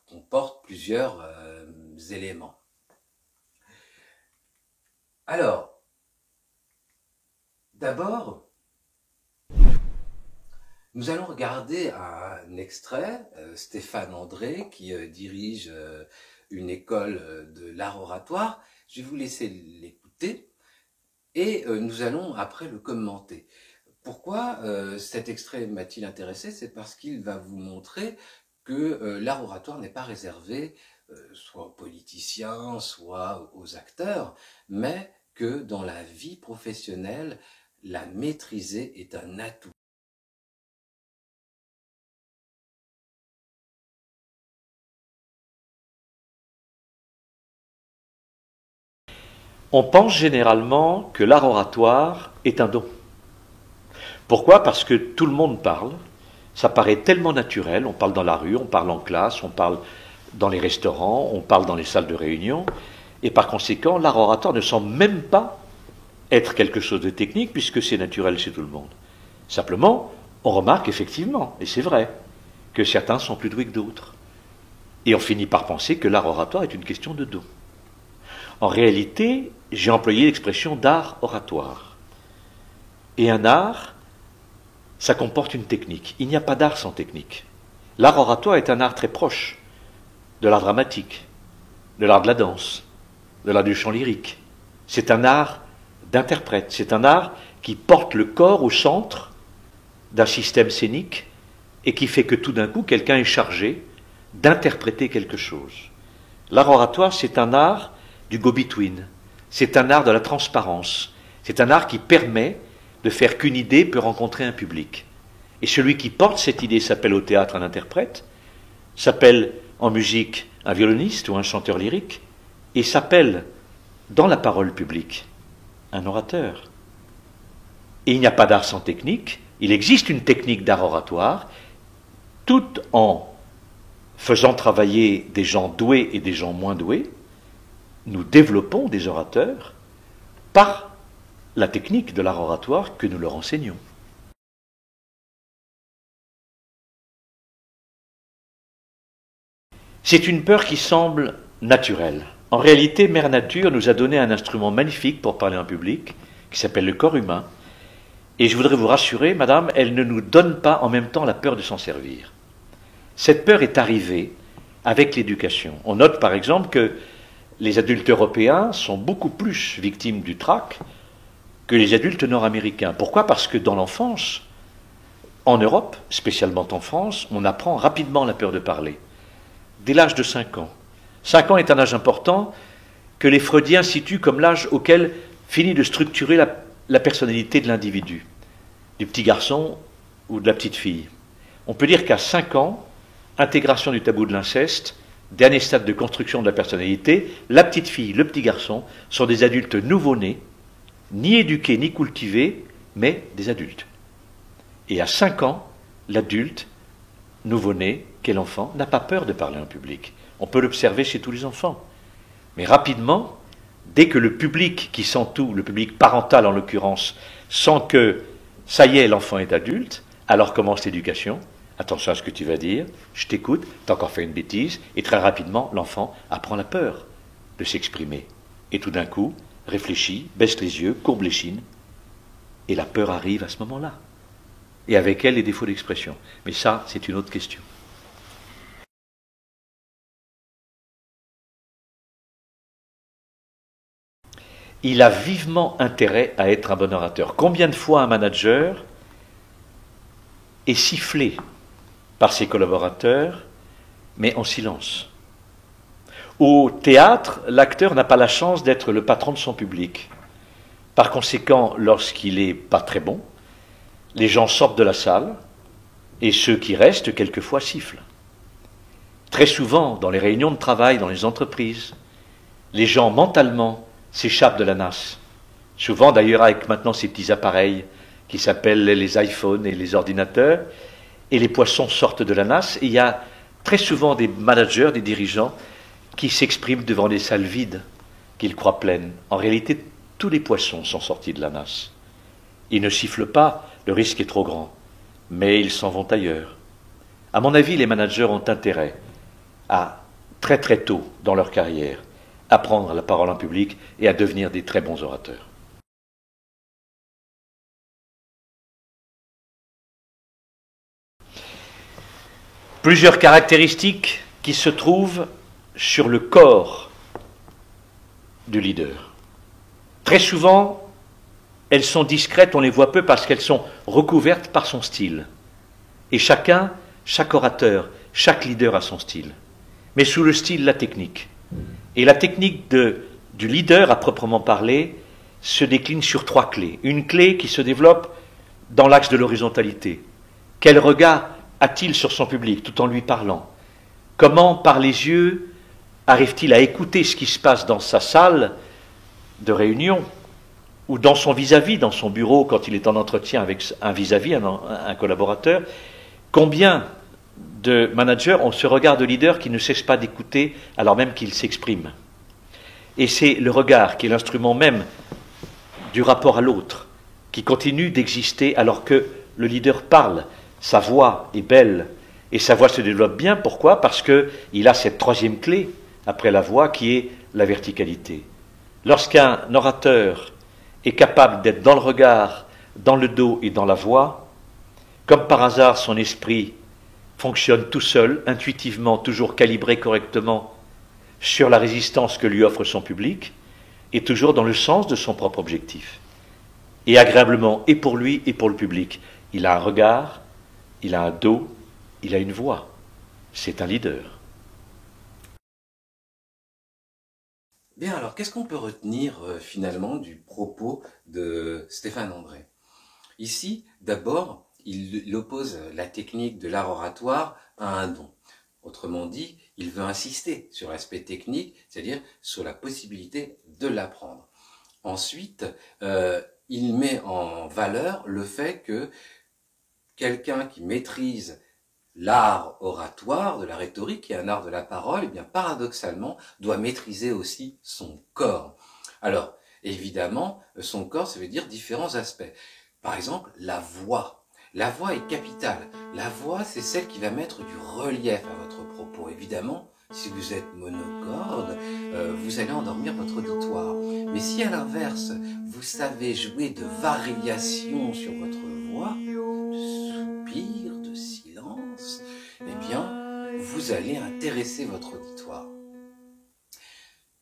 comporte plusieurs éléments. Alors, d'abord, nous allons regarder un extrait, Stéphane André, qui dirige une école de l'art oratoire. Je vais vous laisser l'écouter et nous allons après le commenter. Pourquoi cet extrait m'a-t-il intéressé? C'est parce qu'il va vous montrer que l'art oratoire n'est pas réservé soit aux politiciens, soit aux acteurs, mais que dans la vie professionnelle, la maîtriser est un atout. On pense généralement que l'art oratoire est un don. Pourquoi? Parce que tout le monde parle, ça paraît tellement naturel, on parle dans la rue, on parle en classe, on parle dans les restaurants, on parle dans les salles de réunion, et par conséquent, l'art oratoire ne semble même pas être quelque chose de technique, puisque c'est naturel chez tout le monde. Simplement, on remarque effectivement, et c'est vrai, que certains sont plus doués que d'autres. Et on finit par penser que l'art oratoire est une question de don. En réalité, j'ai employé l'expression d'art oratoire. Et un art, ça comporte une technique. Il n'y a pas d'art sans technique. L'art oratoire est un art très proche de l'art dramatique, de l'art de la danse, de l'art du chant lyrique. C'est un art d'interprète, c'est un art qui porte le corps au centre d'un système scénique et qui fait que tout d'un coup, quelqu'un est chargé d'interpréter quelque chose. L'art oratoire, c'est un art du go-between, c'est un art de la transparence, c'est un art qui permet de faire qu'une idée peut rencontrer un public. Et celui qui porte cette idée s'appelle au théâtre un interprète, s'appelle en musique un violoniste ou un chanteur lyrique, et s'appelle dans la parole publique un orateur. Et il n'y a pas d'art sans technique, il existe une technique d'art oratoire, tout en faisant travailler des gens doués et des gens moins doués, nous développons des orateurs par la technique de l'art oratoire que nous leur enseignons. C'est une peur qui semble naturelle. En réalité, Mère Nature nous a donné un instrument magnifique pour parler en public, qui s'appelle le corps humain. Et je voudrais vous rassurer, madame, elle ne nous donne pas en même temps la peur de s'en servir. Cette peur est arrivée avec l'éducation. On note par exemple que les adultes européens sont beaucoup plus victimes du trac que les adultes nord-américains. Pourquoi? Parce que dans l'enfance, en Europe, spécialement en France, on apprend rapidement la peur de parler, dès l'âge de 5 ans. 5 ans est un âge important que les Freudiens situent comme l'âge auquel finit de structurer la personnalité de l'individu, du petit garçon ou de la petite fille. On peut dire qu'à 5 ans, intégration du tabou de l'inceste, dernier stade de construction de la personnalité, la petite fille, le petit garçon sont des adultes nouveau-nés, ni éduqués ni cultivés, mais des adultes. Et à 5 ans, l'adulte nouveau-né, qu'est l'enfant, n'a pas peur de parler en public. On peut l'observer chez tous les enfants. Mais rapidement, dès que le public qui sent tout, le public parental en l'occurrence, sent que ça y est, l'enfant est adulte, alors commence l'éducation. Attention à ce que tu vas dire, je t'écoute, t'as encore fait une bêtise, et très rapidement, l'enfant apprend la peur de s'exprimer. Et tout d'un coup, réfléchit, baisse les yeux, courbe les chines, et la peur arrive à ce moment-là. Et avec elle, les défauts d'expression. Mais ça, c'est une autre question. Il a vivement intérêt à être un bon orateur. Combien de fois un manager est sifflé par ses collaborateurs, mais en silence? Au théâtre, l'acteur n'a pas la chance d'être le patron de son public. Par conséquent, lorsqu'il n'est pas très bon, les gens sortent de la salle et ceux qui restent, quelquefois, sifflent. Très souvent, dans les réunions de travail, dans les entreprises, les gens mentalement s'échappent de la nasse. Souvent, d'ailleurs, avec maintenant ces petits appareils qui s'appellent les iPhones et les ordinateurs, et les poissons sortent de la nasse, et il y a très souvent des managers, des dirigeants, qui s'expriment devant des salles vides, qu'ils croient pleines. En réalité, tous les poissons sont sortis de la nasse. Ils ne sifflent pas, le risque est trop grand, mais ils s'en vont ailleurs. À mon avis, les managers ont intérêt à, très très tôt dans leur carrière, à prendre la parole en public et à devenir des très bons orateurs. Plusieurs caractéristiques qui se trouvent sur le corps du leader. Très souvent, elles sont discrètes, on les voit peu parce qu'elles sont recouvertes par son style. Et chaque orateur, chaque leader a son style. Mais sous le style, la technique. Et la technique du leader, à proprement parler, se décline sur 3 clés. Une clé qui se développe dans l'axe de l'horizontalité. Quel regard a-t-il sur son public tout en lui parlant? Comment, par les yeux, arrive-t-il à écouter ce qui se passe dans sa salle de réunion ou dans son vis-à-vis, dans son bureau, quand il est en entretien avec un vis-à-vis, un collaborateur? Combien de managers ont ce regard de leader qui ne cesse pas d'écouter alors même qu'il s'exprime? Et c'est le regard qui est l'instrument même du rapport à l'autre, qui continue d'exister alors que le leader parle. Sa voix est belle et sa voix se développe bien. Pourquoi? Parce qu'il a cette 3e clé après la voix qui est la verticalité. Lorsqu'un orateur est capable d'être dans le regard, dans le dos et dans la voix, comme par hasard son esprit fonctionne tout seul, intuitivement, toujours calibré correctement sur la résistance que lui offre son public, et toujours dans le sens de son propre objectif. Et agréablement, et pour lui et pour le public. Il a un regard, il a un dos, il a une voix. C'est un leader. Bien, alors qu'est-ce qu'on peut retenir finalement du propos de Stéphane André? Ici, d'abord, il oppose la technique de l'art oratoire à un don. Autrement dit, il veut insister sur l'aspect technique, c'est-à-dire sur la possibilité de l'apprendre. Ensuite, il met en valeur le fait que quelqu'un qui maîtrise l'art oratoire, de la rhétorique, qui est un art de la parole, eh bien paradoxalement, doit maîtriser aussi son corps. Alors, évidemment, son corps, ça veut dire différents aspects. Par exemple, la voix. La voix est capitale. La voix, c'est celle qui va mettre du relief à votre propos. Évidemment, si vous êtes monocorde, vous allez endormir votre auditoire. Mais si à l'inverse, vous savez jouer de variations sur votre voix, de soupir, de silence, eh bien, vous allez intéresser votre auditoire.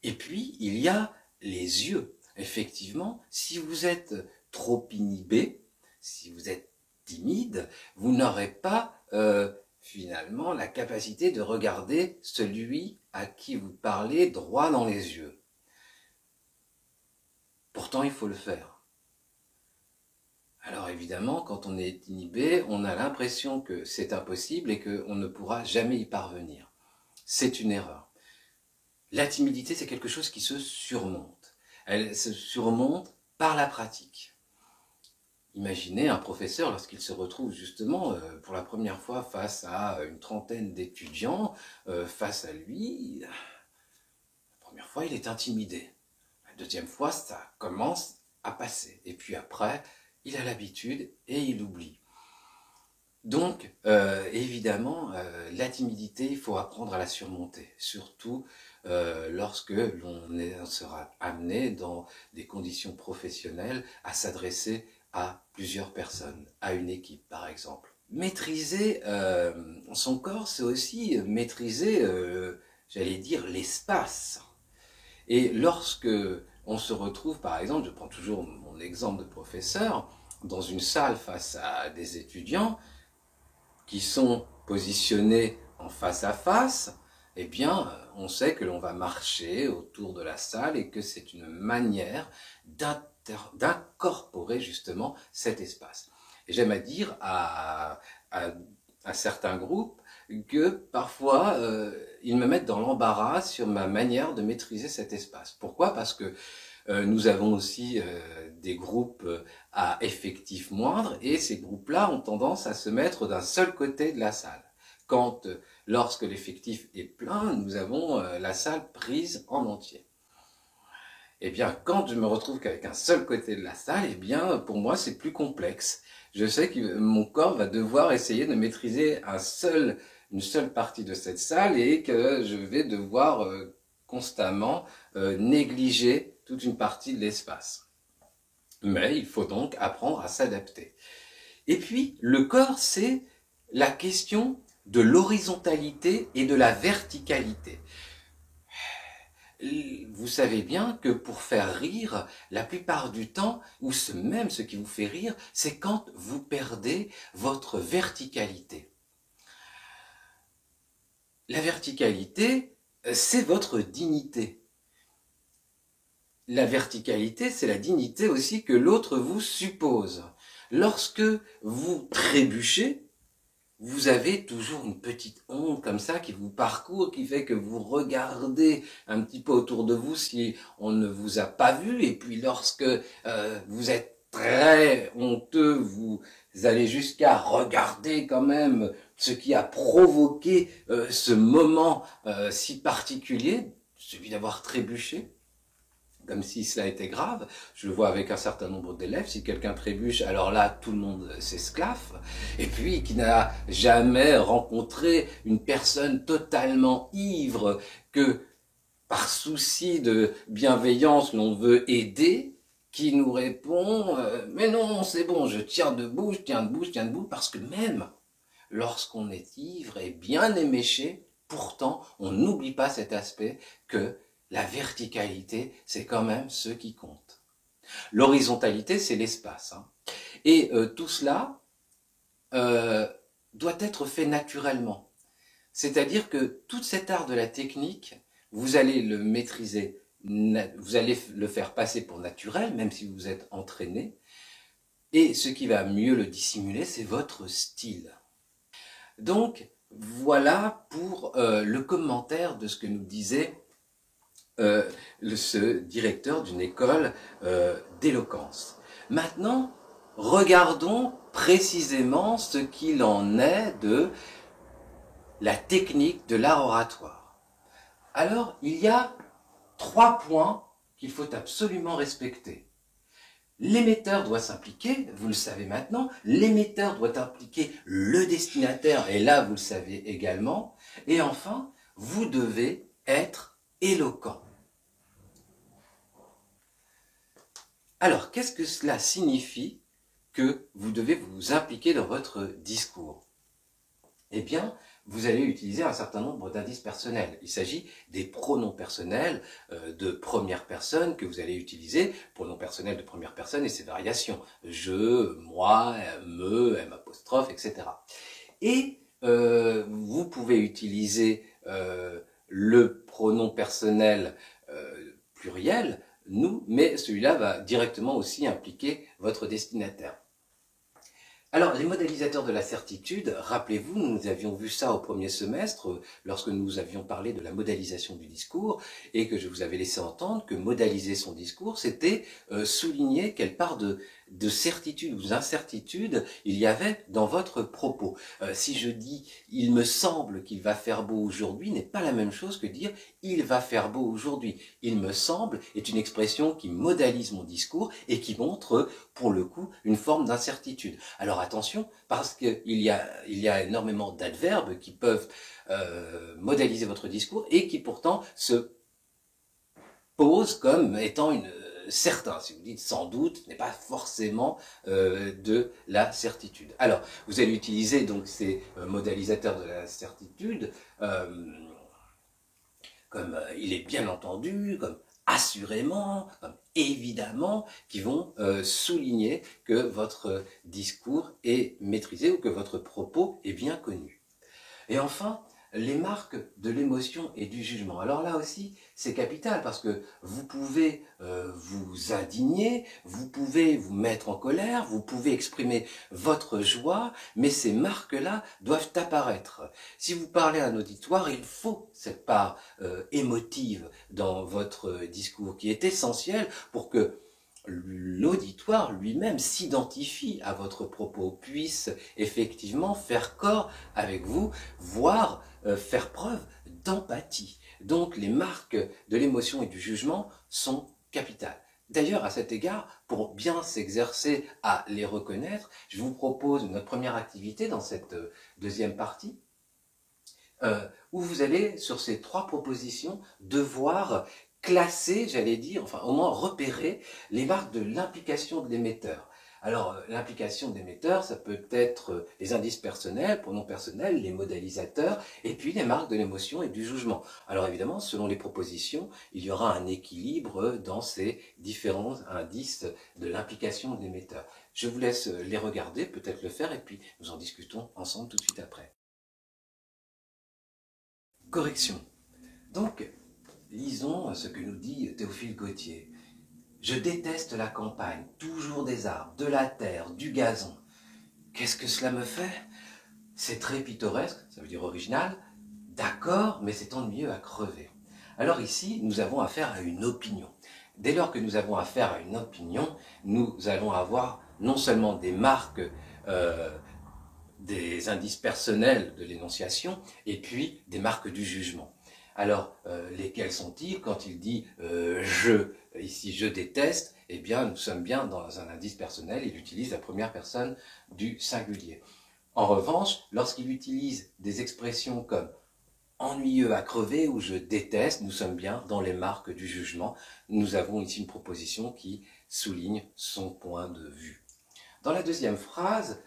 Et puis, il y a les yeux. Effectivement, si vous êtes trop inhibé, si vous êtes timide, vous n'aurez pas finalement la capacité de regarder celui à qui vous parlez droit dans les yeux. Pourtant, il faut le faire. Alors évidemment, quand on est inhibé, on a l'impression que c'est impossible et qu'on ne pourra jamais y parvenir. C'est une erreur. La timidité, c'est quelque chose qui se surmonte. Elle se surmonte par la pratique. Imaginez un professeur lorsqu'il se retrouve justement pour la première fois face à une trentaine d'étudiants, face à lui, la première fois il est intimidé. La deuxième fois ça commence à passer. Et puis après, il a l'habitude et il oublie. Donc évidemment, la timidité, il faut apprendre à la surmonter, surtout lorsque l'on sera amené dans des conditions professionnelles à s'adresser à plusieurs personnes, à une équipe par exemple. Maîtriser son corps, c'est aussi maîtriser, j'allais dire, l'espace. Et lorsque on se retrouve, par exemple, je prends toujours mon exemple de professeur, dans une salle face à des étudiants qui sont positionnés en face à face, eh bien, on sait que l'on va marcher autour de la salle et que c'est une manière d'incorporer justement cet espace. Et j'aime à dire à certains groupes que parfois ils me mettent dans l'embarras sur ma manière de maîtriser cet espace. Pourquoi? Parce que nous avons aussi des groupes à effectifs moindres et ces groupes-là ont tendance à se mettre d'un seul côté de la salle. Lorsque l'effectif est plein, nous avons la salle prise en entier. Eh bien, quand je me retrouve qu'avec un seul côté de la salle, eh bien, pour moi, c'est plus complexe. Je sais que mon corps va devoir essayer de maîtriser une seule partie de cette salle et que je vais devoir constamment négliger toute une partie de l'espace. Mais il faut donc apprendre à s'adapter. Et puis, le corps, c'est la question de l'horizontalité et de la verticalité. Vous savez bien que pour faire rire, la plupart du temps, ou même ce qui vous fait rire, c'est quand vous perdez votre verticalité. La verticalité, c'est votre dignité. La verticalité, c'est la dignité aussi que l'autre vous suppose. Lorsque vous trébuchez, vous avez toujours une petite onde comme ça qui vous parcourt, qui fait que vous regardez un petit peu autour de vous si on ne vous a pas vu. Et puis lorsque vous êtes très honteux, vous allez jusqu'à regarder quand même ce qui a provoqué ce moment si particulier, celui d'avoir trébuché. Comme si cela était grave. Je le vois avec un certain nombre d'élèves, si quelqu'un trébuche, alors là, tout le monde s'esclaffe. Et puis, qui n'a jamais rencontré une personne totalement ivre que, par souci de bienveillance, l'on veut aider, qui nous répond « Mais non, c'est bon, je tiens debout, je tiens debout, je tiens debout », parce que même lorsqu'on est ivre et bien éméché, pourtant, on n'oublie pas cet aspect que la verticalité, c'est quand même ce qui compte. L'horizontalité, c'est l'espace. Et tout cela doit être fait naturellement. C'est-à-dire que tout cet art de la technique, vous allez le maîtriser, vous allez le faire passer pour naturel, même si vous êtes entraîné. Et ce qui va mieux le dissimuler, c'est votre style. Donc, voilà pour le commentaire de ce que nous disait ce directeur d'une école d'éloquence. Maintenant, regardons précisément ce qu'il en est de la technique de l'art oratoire. Alors, il y a 3 points qu'il faut absolument respecter. L'émetteur doit s'impliquer, vous le savez maintenant, l'émetteur doit impliquer le destinataire, et là vous le savez également, et enfin, vous devez être éloquent. Alors, qu'est-ce que cela signifie que vous devez vous impliquer dans votre discours? Eh bien, vous allez utiliser un certain nombre d'indices personnels. Il s'agit des pronoms personnels de première personne que vous allez utiliser, pronoms personnels de première personne et ses variations. Je, moi, me, m', etc. Et vous pouvez utiliser le pronom personnel pluriel, nous, mais celui-là va directement aussi impliquer votre destinataire. Alors, les modélisateurs de la certitude, rappelez-vous, nous avions vu ça au premier semestre, lorsque nous avions parlé de la modélisation du discours, et que je vous avais laissé entendre que modéliser son discours, c'était souligner quelle part de certitude ou d'incertitude il y avait dans votre propos. Si je dis « il me semble qu'il va faire beau aujourd'hui » n'est pas la même chose que dire « il va faire beau aujourd'hui ». « Il me semble » est une expression qui modélise mon discours et qui montre, pour le coup, une forme d'incertitude. Alors attention, parce qu'il y a énormément d'adverbes qui peuvent modéliser votre discours et qui pourtant se posent comme étant certain. Si vous dites sans doute, ce n'est pas forcément de la certitude. Alors, vous allez utiliser donc ces modélisateurs de la certitude comme il est bien entendu, comme assurément, comme évidemment, qui vont souligner que votre discours est maîtrisé ou que votre propos est bien connu. Et enfin, les marques de l'émotion et du jugement. Alors là aussi, c'est capital parce que vous pouvez vous indigner, vous pouvez vous mettre en colère, vous pouvez exprimer votre joie, mais ces marques-là doivent apparaître. Si vous parlez à un auditoire, il faut cette part émotive dans votre discours qui est essentielle pour que l'auditoire lui-même s'identifie à votre propos, puisse effectivement faire corps avec vous, voire faire preuve d'empathie. Donc les marques de l'émotion et du jugement sont capitales. D'ailleurs, à cet égard, pour bien s'exercer à les reconnaître, je vous propose notre première activité dans cette deuxième partie, où vous allez, sur ces 3 propositions, devoir classer, j'allais dire, enfin au moins repérer les marques de l'implication de l'émetteur. Alors, l'implication de l'émetteur, ça peut être les indices personnels, pronoms personnels, les modélisateurs, et puis les marques de l'émotion et du jugement. Alors évidemment, selon les propositions, il y aura un équilibre dans ces différents indices de l'implication de l'émetteur. Je vous laisse les regarder, peut-être le faire, et puis nous en discutons ensemble tout de suite après. Correction. Donc, lisons ce que nous dit Théophile Gautier. Je déteste la campagne, toujours des arbres, de la terre, du gazon. Qu'est-ce que cela me fait? C'est très pittoresque, ça veut dire original, d'accord, mais c'est ennuyeux à crever. Alors ici, nous avons affaire à une opinion. Dès lors que nous avons affaire à une opinion, nous allons avoir non seulement des marques, des indices personnels de l'énonciation, et puis des marques du jugement. Alors, lesquels sont-ils? Quand il dit je, ici je déteste, eh bien nous sommes bien dans un indice personnel, il utilise la première personne du singulier. En revanche, lorsqu'il utilise des expressions comme ennuyeux à crever ou je déteste, nous sommes bien dans les marques du jugement. Nous avons ici une proposition qui souligne son point de vue. Dans la deuxième phrase,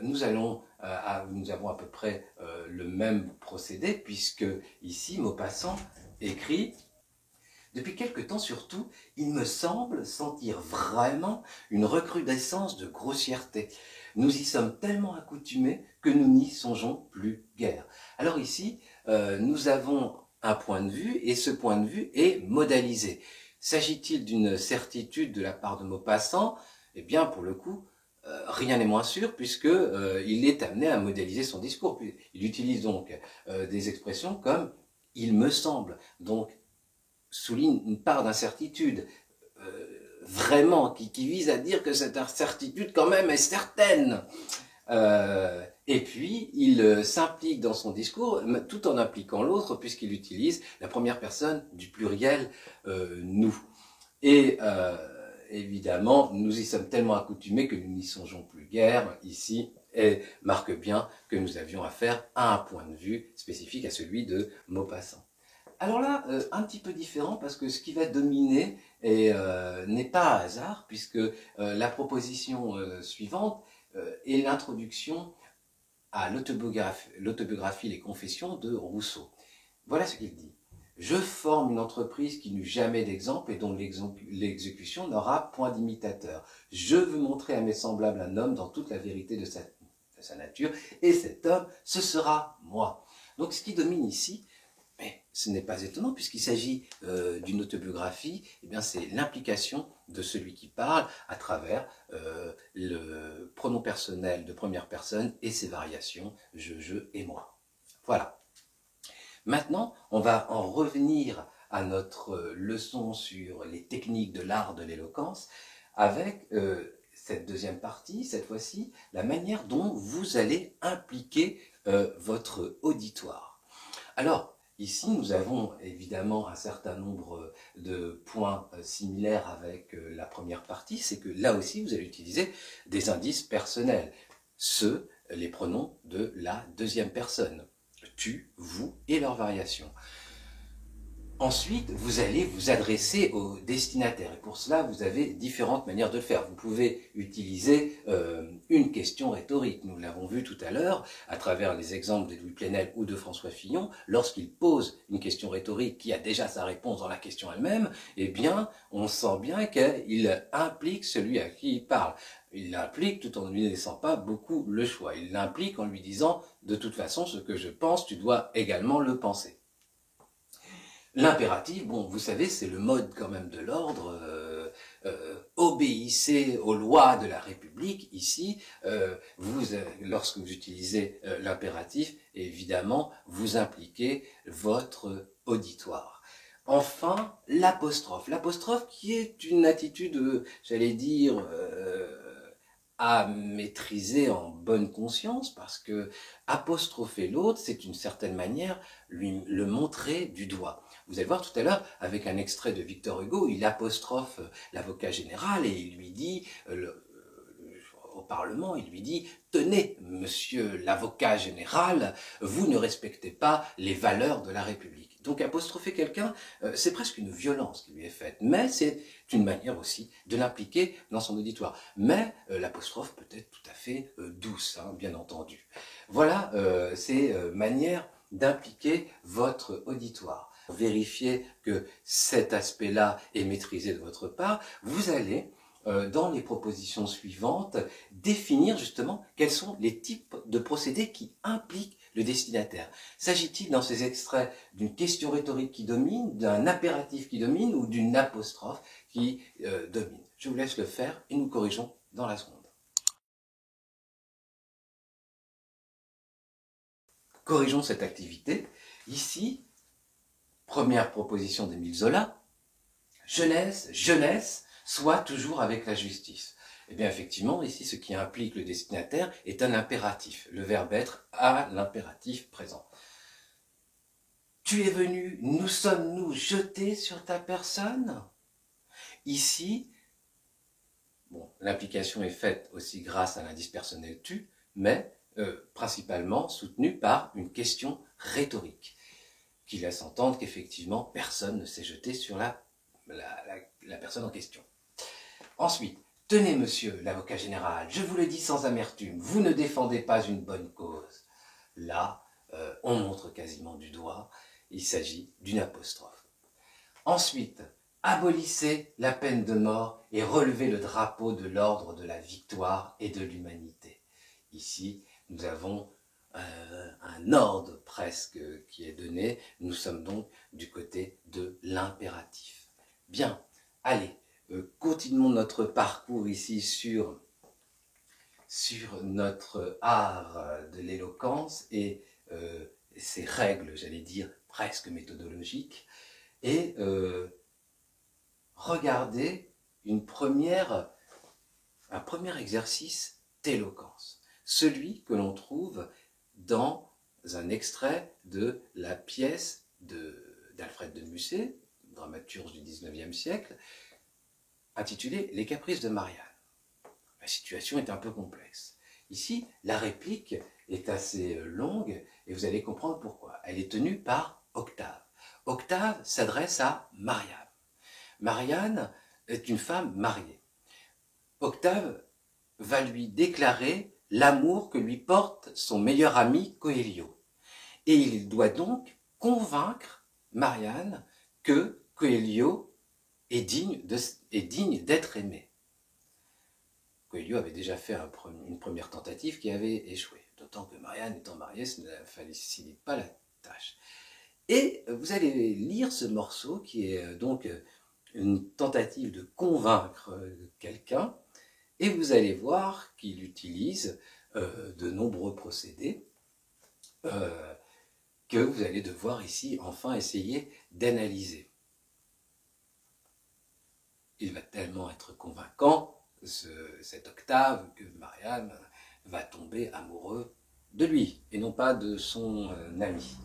nous avons à peu près le même procédé, puisque ici, Maupassant écrit « Depuis quelque temps surtout, il me semble sentir vraiment une recrudescence de grossièreté. Nous y sommes tellement accoutumés que nous n'y songeons plus guère. » Alors ici, nous avons un point de vue, et ce point de vue est modélisé. S'agit-il d'une certitude de la part de Maupassant? Eh bien, pour le coup, rien n'est moins sûr puisque il est amené à modéliser son discours. Il utilise donc des expressions comme « il me semble », donc souligne une part d'incertitude vraiment qui vise à dire que cette incertitude quand même est certaine. Et puis il s'implique dans son discours tout en impliquant l'autre puisqu'il utilise la première personne du pluriel nous. Et évidemment, nous y sommes tellement accoutumés que nous n'y songeons plus guère ici, et marque bien que nous avions affaire à un point de vue spécifique, à celui de Maupassant. Alors là, un petit peu différent, parce que ce qui va dominer n'est pas un hasard, puisque la proposition suivante est l'introduction à l'autobiographie Les Confessions de Rousseau. Voilà ce qu'il dit. « Je forme une entreprise qui n'eut jamais d'exemple et dont l'exécution n'aura point d'imitateur. Je veux montrer à mes semblables un homme dans toute la vérité de sa nature, et cet homme, ce sera moi. » Donc ce qui domine ici, mais ce n'est pas étonnant puisqu'il s'agit d'une autobiographie, eh bien c'est l'implication de celui qui parle à travers le pronom personnel de première personne et ses variations je et moi. Voilà. Maintenant, on va en revenir à notre leçon sur les techniques de l'art de l'éloquence avec cette deuxième partie, cette fois-ci, la manière dont vous allez impliquer votre auditoire. Alors, ici, nous avons évidemment un certain nombre de points similaires avec la première partie, c'est que là aussi, vous allez utiliser des indices personnels, les pronoms de la deuxième personne. Tu, vous et leurs variations. Ensuite, vous allez vous adresser au destinataire. Et pour cela, vous avez différentes manières de le faire. Vous pouvez utiliser une question rhétorique. Nous l'avons vu tout à l'heure à travers les exemples de Louis Plenel ou de François Fillon. Lorsqu'il pose une question rhétorique qui a déjà sa réponse dans la question elle-même, eh bien, on sent bien qu'il implique celui à qui il parle. Il l'implique tout en ne lui laissant pas beaucoup le choix. Il l'implique en lui disant « de toute façon, ce que je pense, tu dois également le penser ». L'impératif, bon, vous savez, c'est le mode quand même de l'ordre. Obéissez aux lois de la République. Ici, lorsque vous utilisez l'impératif, évidemment, vous impliquez votre auditoire. Enfin, l'apostrophe. L'apostrophe qui est une attitude, j'allais dire, à maîtriser en bonne conscience, parce que apostropher l'autre, c'est d'une certaine manière le montrer du doigt. Vous allez voir tout à l'heure, avec un extrait de Victor Hugo, il apostrophe l'avocat général et il lui dit, au Parlement, il lui dit « Tenez, monsieur l'avocat général, vous ne respectez pas les valeurs de la République. » Donc apostropher quelqu'un, c'est presque une violence qui lui est faite, mais c'est une manière aussi de l'impliquer dans son auditoire. Mais l'apostrophe peut être tout à fait douce, hein, bien entendu. Voilà ces manières d'impliquer votre auditoire. Pour vérifier que cet aspect-là est maîtrisé de votre part, vous allez, dans les propositions suivantes, définir justement quels sont les types de procédés qui impliquent le destinataire. S'agit-il dans ces extraits d'une question rhétorique qui domine, d'un impératif qui domine ou d'une apostrophe qui domine? Je vous laisse le faire et nous corrigeons dans la seconde. Corrigeons cette activité. Ici, première proposition d'Émile Zola, jeunesse, jeunesse, soit toujours avec la justice. Eh bien, effectivement, ici, ce qui implique le destinataire est un impératif. Le verbe être a l'impératif présent. Tu es venu, nous sommes-nous jetés sur ta personne? Ici, bon, l'implication est faite aussi grâce à l'indice personnel tu, mais principalement soutenue par une question rhétorique, qui laisse entendre qu'effectivement, personne ne s'est jeté sur la personne en question. Ensuite, tenez, monsieur l'avocat général, je vous le dis sans amertume, vous ne défendez pas une bonne cause. Là, on montre quasiment du doigt, il s'agit d'une apostrophe. Ensuite, abolissez la peine de mort et relevez le drapeau de l'ordre de la victoire et de l'humanité. Ici, nous avons un ordre presque qui est donné, nous sommes donc du côté de l'impératif. Bien, allez, continuons notre parcours ici sur notre art de l'éloquence et ses règles, j'allais dire, presque méthodologiques, et regardez un premier exercice d'éloquence, celui que l'on trouve dans un extrait de la pièce d'Alfred de Musset, dramaturge du XIXe siècle, intitulée « Les caprices de Marianne ». La situation est un peu complexe. Ici, la réplique est assez longue et vous allez comprendre pourquoi. Elle est tenue par Octave. Octave s'adresse à Marianne. Marianne est une femme mariée. Octave va lui déclarer l'amour que lui porte son meilleur ami Coelho. Et il doit donc convaincre Marianne que Coelho est digne d'être aimé. Coelho avait déjà fait une première tentative qui avait échoué, d'autant que Marianne étant mariée, ça ne facilite pas la tâche. Et vous allez lire ce morceau qui est donc une tentative de convaincre quelqu'un, et vous allez voir qu'il utilise de nombreux procédés que vous allez devoir ici enfin essayer d'analyser. Il va tellement être convaincant, cet Octave, que Marianne va tomber amoureux de lui, et non pas de son ami.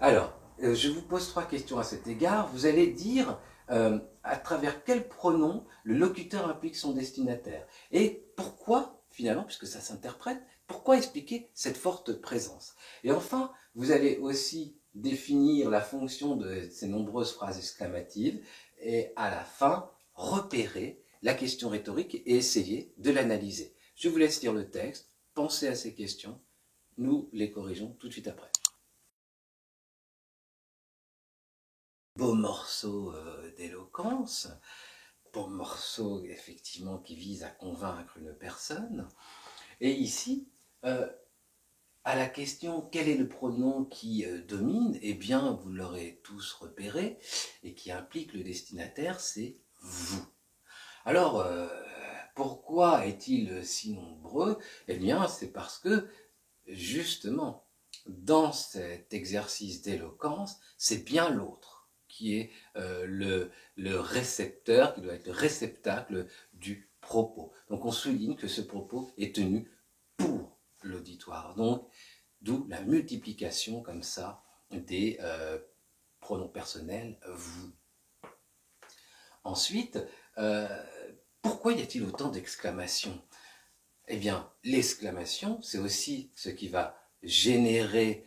Alors, je vous pose 3 questions à cet égard. Vous allez dire à travers quel pronom le locuteur implique son destinataire. Et pourquoi, finalement, puisque ça s'interprète, pourquoi expliquer cette forte présence? Et enfin, vous allez aussi définir la fonction de ces nombreuses phrases exclamatives et à la fin, repérer la question rhétorique et essayer de l'analyser. Je vous laisse lire le texte, pensez à ces questions, nous les corrigeons tout de suite après. Beau morceau d'éloquence, beau morceau effectivement qui vise à convaincre une personne. Et ici, à la question quel est le pronom qui domine, eh bien vous l'aurez tous repéré, et qui implique le destinataire, c'est vous. Alors, pourquoi est-il si nombreux? Eh bien, c'est parce que, justement, dans cet exercice d'éloquence, c'est bien l'autre qui est le récepteur, qui doit être le réceptacle du propos. Donc on souligne que ce propos est tenu pour l'auditoire. Donc, d'où la multiplication comme ça des pronoms personnels vous. Ensuite, pourquoi y a-t-il autant d'exclamations? Eh bien, l'exclamation, c'est aussi ce qui va générer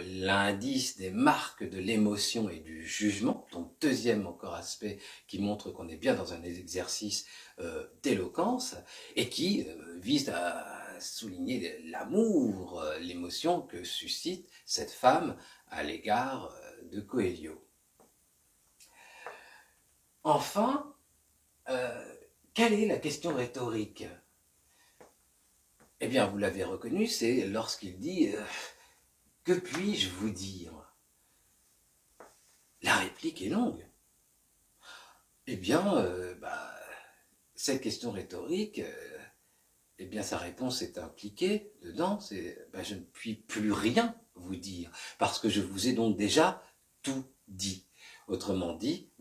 l'indice des marques de l'émotion et du jugement, donc deuxième encore aspect qui montre qu'on est bien dans un exercice d'éloquence et qui vise à souligner l'amour, l'émotion que suscite cette femme à l'égard de Coelho. Enfin, quelle est la question rhétorique? Eh bien, vous l'avez reconnu, c'est lorsqu'il dit « Que puis-je vous dire ?» La réplique est longue. Eh bien, cette question rhétorique, eh bien, sa réponse est impliquée dedans, c'est « Je ne puis plus rien vous dire, parce que je vous ai donc déjà tout dit. » Autrement dit,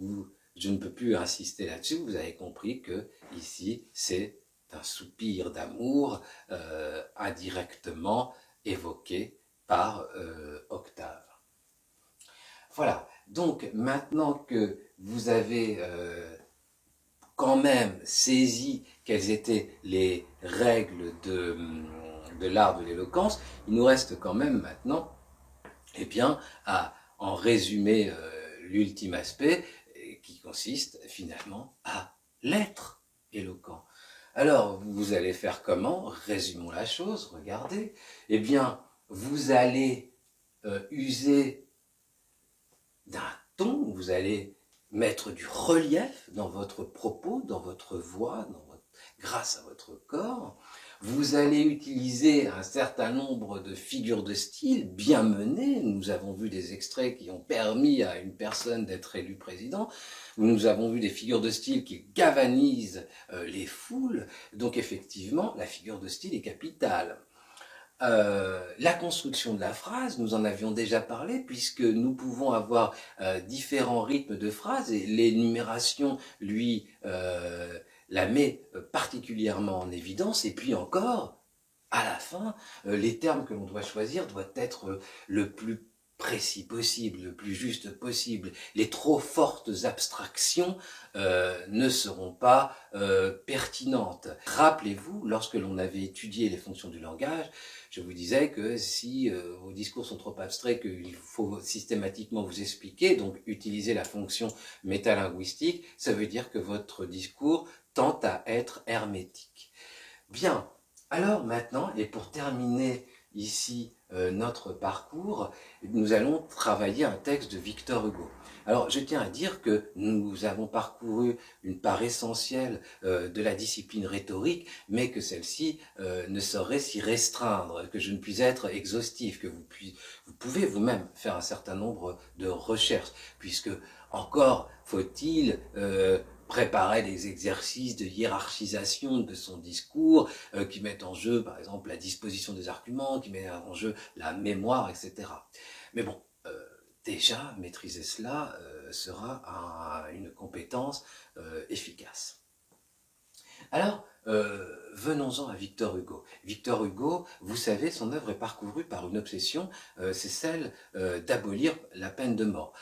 je ne peux plus insister là-dessus, vous avez compris que ici, c'est un soupir d'amour indirectement évoqué par Octave. Voilà, donc maintenant que vous avez quand même saisi quelles étaient les règles de l'art de l'éloquence, il nous reste quand même maintenant à en résumer l'ultime aspect qui consiste finalement à l'être éloquent. Alors, vous allez faire comment? Résumons la chose, regardez. Eh bien, vous allez user d'un ton, vous allez mettre du relief dans votre propos, dans votre voix, grâce à votre corps. Vous allez utiliser un certain nombre de figures de style bien menées. Nous avons vu des extraits qui ont permis à une personne d'être élue président. Nous avons vu des figures de style qui galvanisent les foules. Donc effectivement, la figure de style est capitale. La construction de la phrase, nous en avions déjà parlé, puisque nous pouvons avoir différents rythmes de phrases et l'énumération, lui, la met particulièrement en évidence. Et puis encore, à la fin, les termes que l'on doit choisir doivent être le plus précis possible, le plus juste possible. Les trop fortes abstractions ne seront pas pertinentes. Rappelez-vous, lorsque l'on avait étudié les fonctions du langage, je vous disais que si vos discours sont trop abstraits, qu'il faut systématiquement vous expliquer, donc utiliser la fonction métalinguistique, ça veut dire que votre discours tend à être hermétique. Bien, Alors maintenant, et pour terminer ici notre parcours, nous allons travailler un texte de Victor Hugo. Alors je tiens à dire que nous avons parcouru une part essentielle de la discipline rhétorique, mais que celle-ci ne saurait s'y restreindre, que je ne puis être exhaustif, que vous pouvez vous-même faire un certain nombre de recherches, puisque encore faut-il préparer des exercices de hiérarchisation de son discours qui mettent en jeu, par exemple, la disposition des arguments, qui mettent en jeu la mémoire, etc. Mais bon, déjà, maîtriser cela sera une compétence efficace. Alors, venons-en à Victor Hugo. Victor Hugo, vous savez, son œuvre est parcourue par une obsession, c'est celle d'abolir la peine de mort.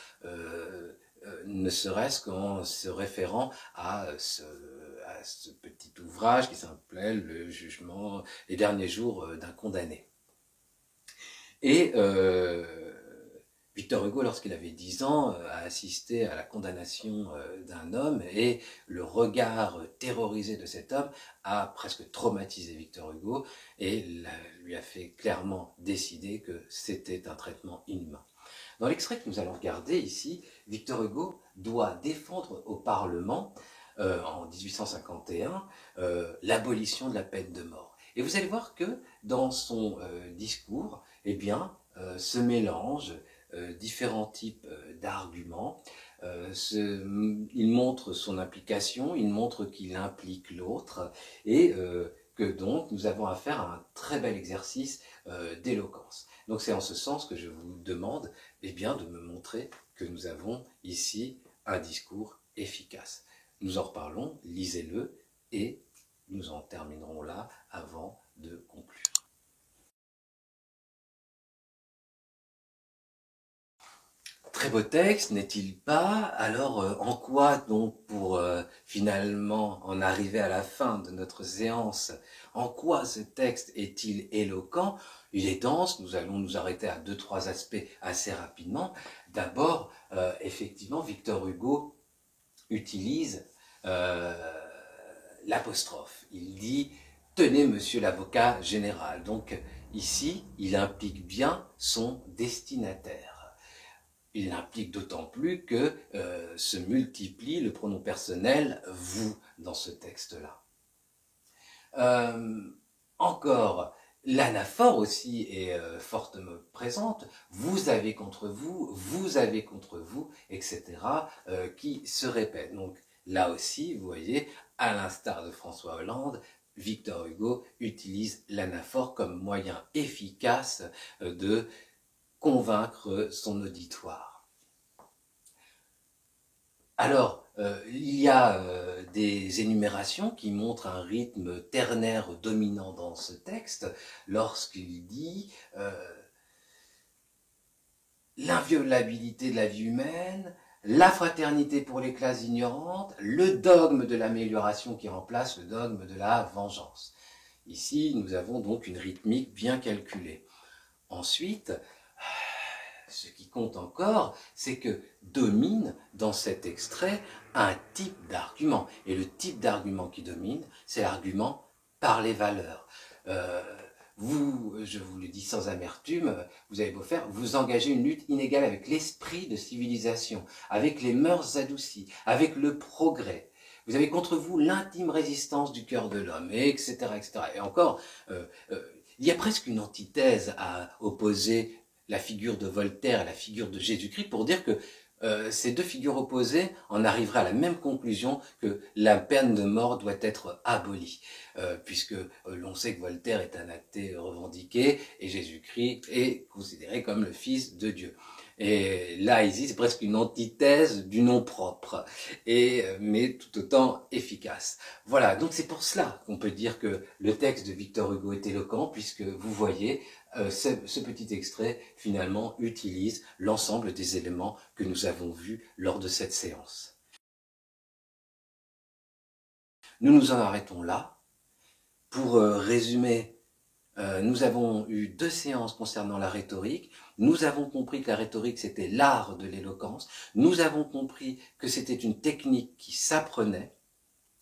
Ne serait-ce qu'en se référant à ce petit ouvrage qui s'appelait Le jugement, les derniers jours d'un condamné. Et Victor Hugo, lorsqu'il avait 10 ans, a assisté à la condamnation d'un homme et le regard terrorisé de cet homme a presque traumatisé Victor Hugo et lui a fait clairement décider que c'était un traitement inhumain. Dans l'extrait que nous allons regarder ici, Victor Hugo doit défendre au Parlement, en 1851, l'abolition de la peine de mort. Et vous allez voir que dans son discours, eh bien, se mélangent différents types d'arguments. Il montre son implication, il montre qu'il implique l'autre, et que donc nous avons affaire à un très bel exercice d'éloquence. Donc c'est en ce sens que je vous demande eh bien, de me montrer que nous avons ici un discours efficace. Nous en reparlons, lisez-le, et nous en terminerons là avant de conclure. Très beau texte, n'est-il pas? Alors, en quoi donc, pour finalement en arriver à la fin de notre séance, en quoi ce texte est-il éloquent? Il est dense, nous allons nous arrêter à 2-3 aspects assez rapidement. D'abord, effectivement, Victor Hugo utilise l'apostrophe. Il dit « Tenez, monsieur l'avocat général ». Donc, ici, il implique bien son destinataire. Il implique d'autant plus que se multiplie le pronom personnel « vous » dans ce texte-là. Encore, l'anaphore aussi est fortement présente. Vous avez contre vous, etc., qui se répète. Donc là aussi, vous voyez, à l'instar de François Hollande, Victor Hugo utilise l'anaphore comme moyen efficace de convaincre son auditoire. Alors, il y a des énumérations qui montrent un rythme ternaire dominant dans ce texte lorsqu'il dit l'inviolabilité de la vie humaine, la fraternité pour les classes ignorantes, le dogme de l'amélioration qui remplace le dogme de la vengeance. Ici, nous avons donc une rythmique bien calculée. Ensuite, ce qui compte encore, c'est que domine dans cet extrait un type d'argument. Et le type d'argument qui domine, c'est l'argument par les valeurs. Je vous le dis sans amertume, vous avez beau faire, vous engagez une lutte inégale avec l'esprit de civilisation, avec les mœurs adoucies, avec le progrès. Vous avez contre vous l'intime résistance du cœur de l'homme, etc., etc. Et encore, il y a presque une antithèse à opposer la figure de Voltaire et la figure de Jésus-Christ pour dire que ces deux figures opposées en arriveraient à la même conclusion que la peine de mort doit être abolie, puisque l'on sait que Voltaire est un athée revendiqué et Jésus-Christ est considéré comme le fils de Dieu. Et là, ici, c'est presque une antithèse du nom propre, mais tout autant efficace. Voilà, donc c'est pour cela qu'on peut dire que le texte de Victor Hugo est éloquent, puisque vous voyez, ce petit extrait, finalement, utilise l'ensemble des éléments que nous avons vus lors de cette séance. Nous nous en arrêtons là. Pour résumer, nous avons eu 2 séances concernant la rhétorique. Nous avons compris que la rhétorique, c'était l'art de l'éloquence. Nous avons compris que c'était une technique qui s'apprenait.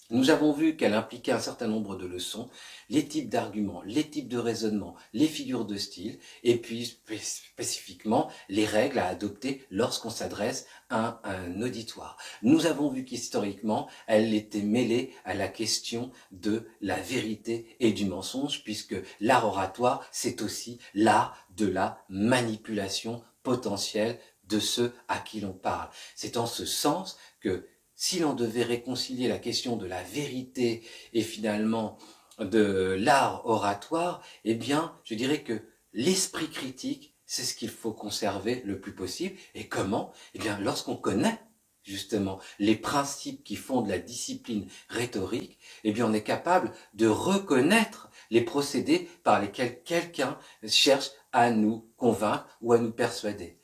Nous avons vu qu'elle impliquait un certain nombre de leçons, les types d'arguments, les types de raisonnement, les figures de style, et puis spécifiquement les règles à adopter lorsqu'on s'adresse à un auditoire. Nous avons vu qu'historiquement, elle était mêlée à la question de la vérité et du mensonge, puisque l'art oratoire, c'est aussi l'art de la manipulation potentielle de ceux à qui l'on parle. C'est en ce sens que si l'on devait réconcilier la question de la vérité et finalement de l'art oratoire, eh bien, je dirais que l'esprit critique, c'est ce qu'il faut conserver le plus possible. Et comment? Eh bien, lorsqu'on connaît justement les principes qui fondent la discipline rhétorique, eh bien, on est capable de reconnaître les procédés par lesquels quelqu'un cherche à nous convaincre ou à nous persuader.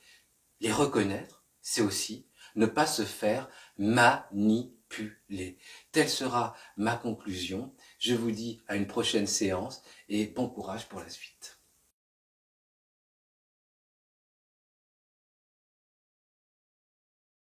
Les reconnaître, c'est aussi ne pas se faire manipuler. Telle sera ma conclusion. Je vous dis à une prochaine séance et bon courage pour la suite.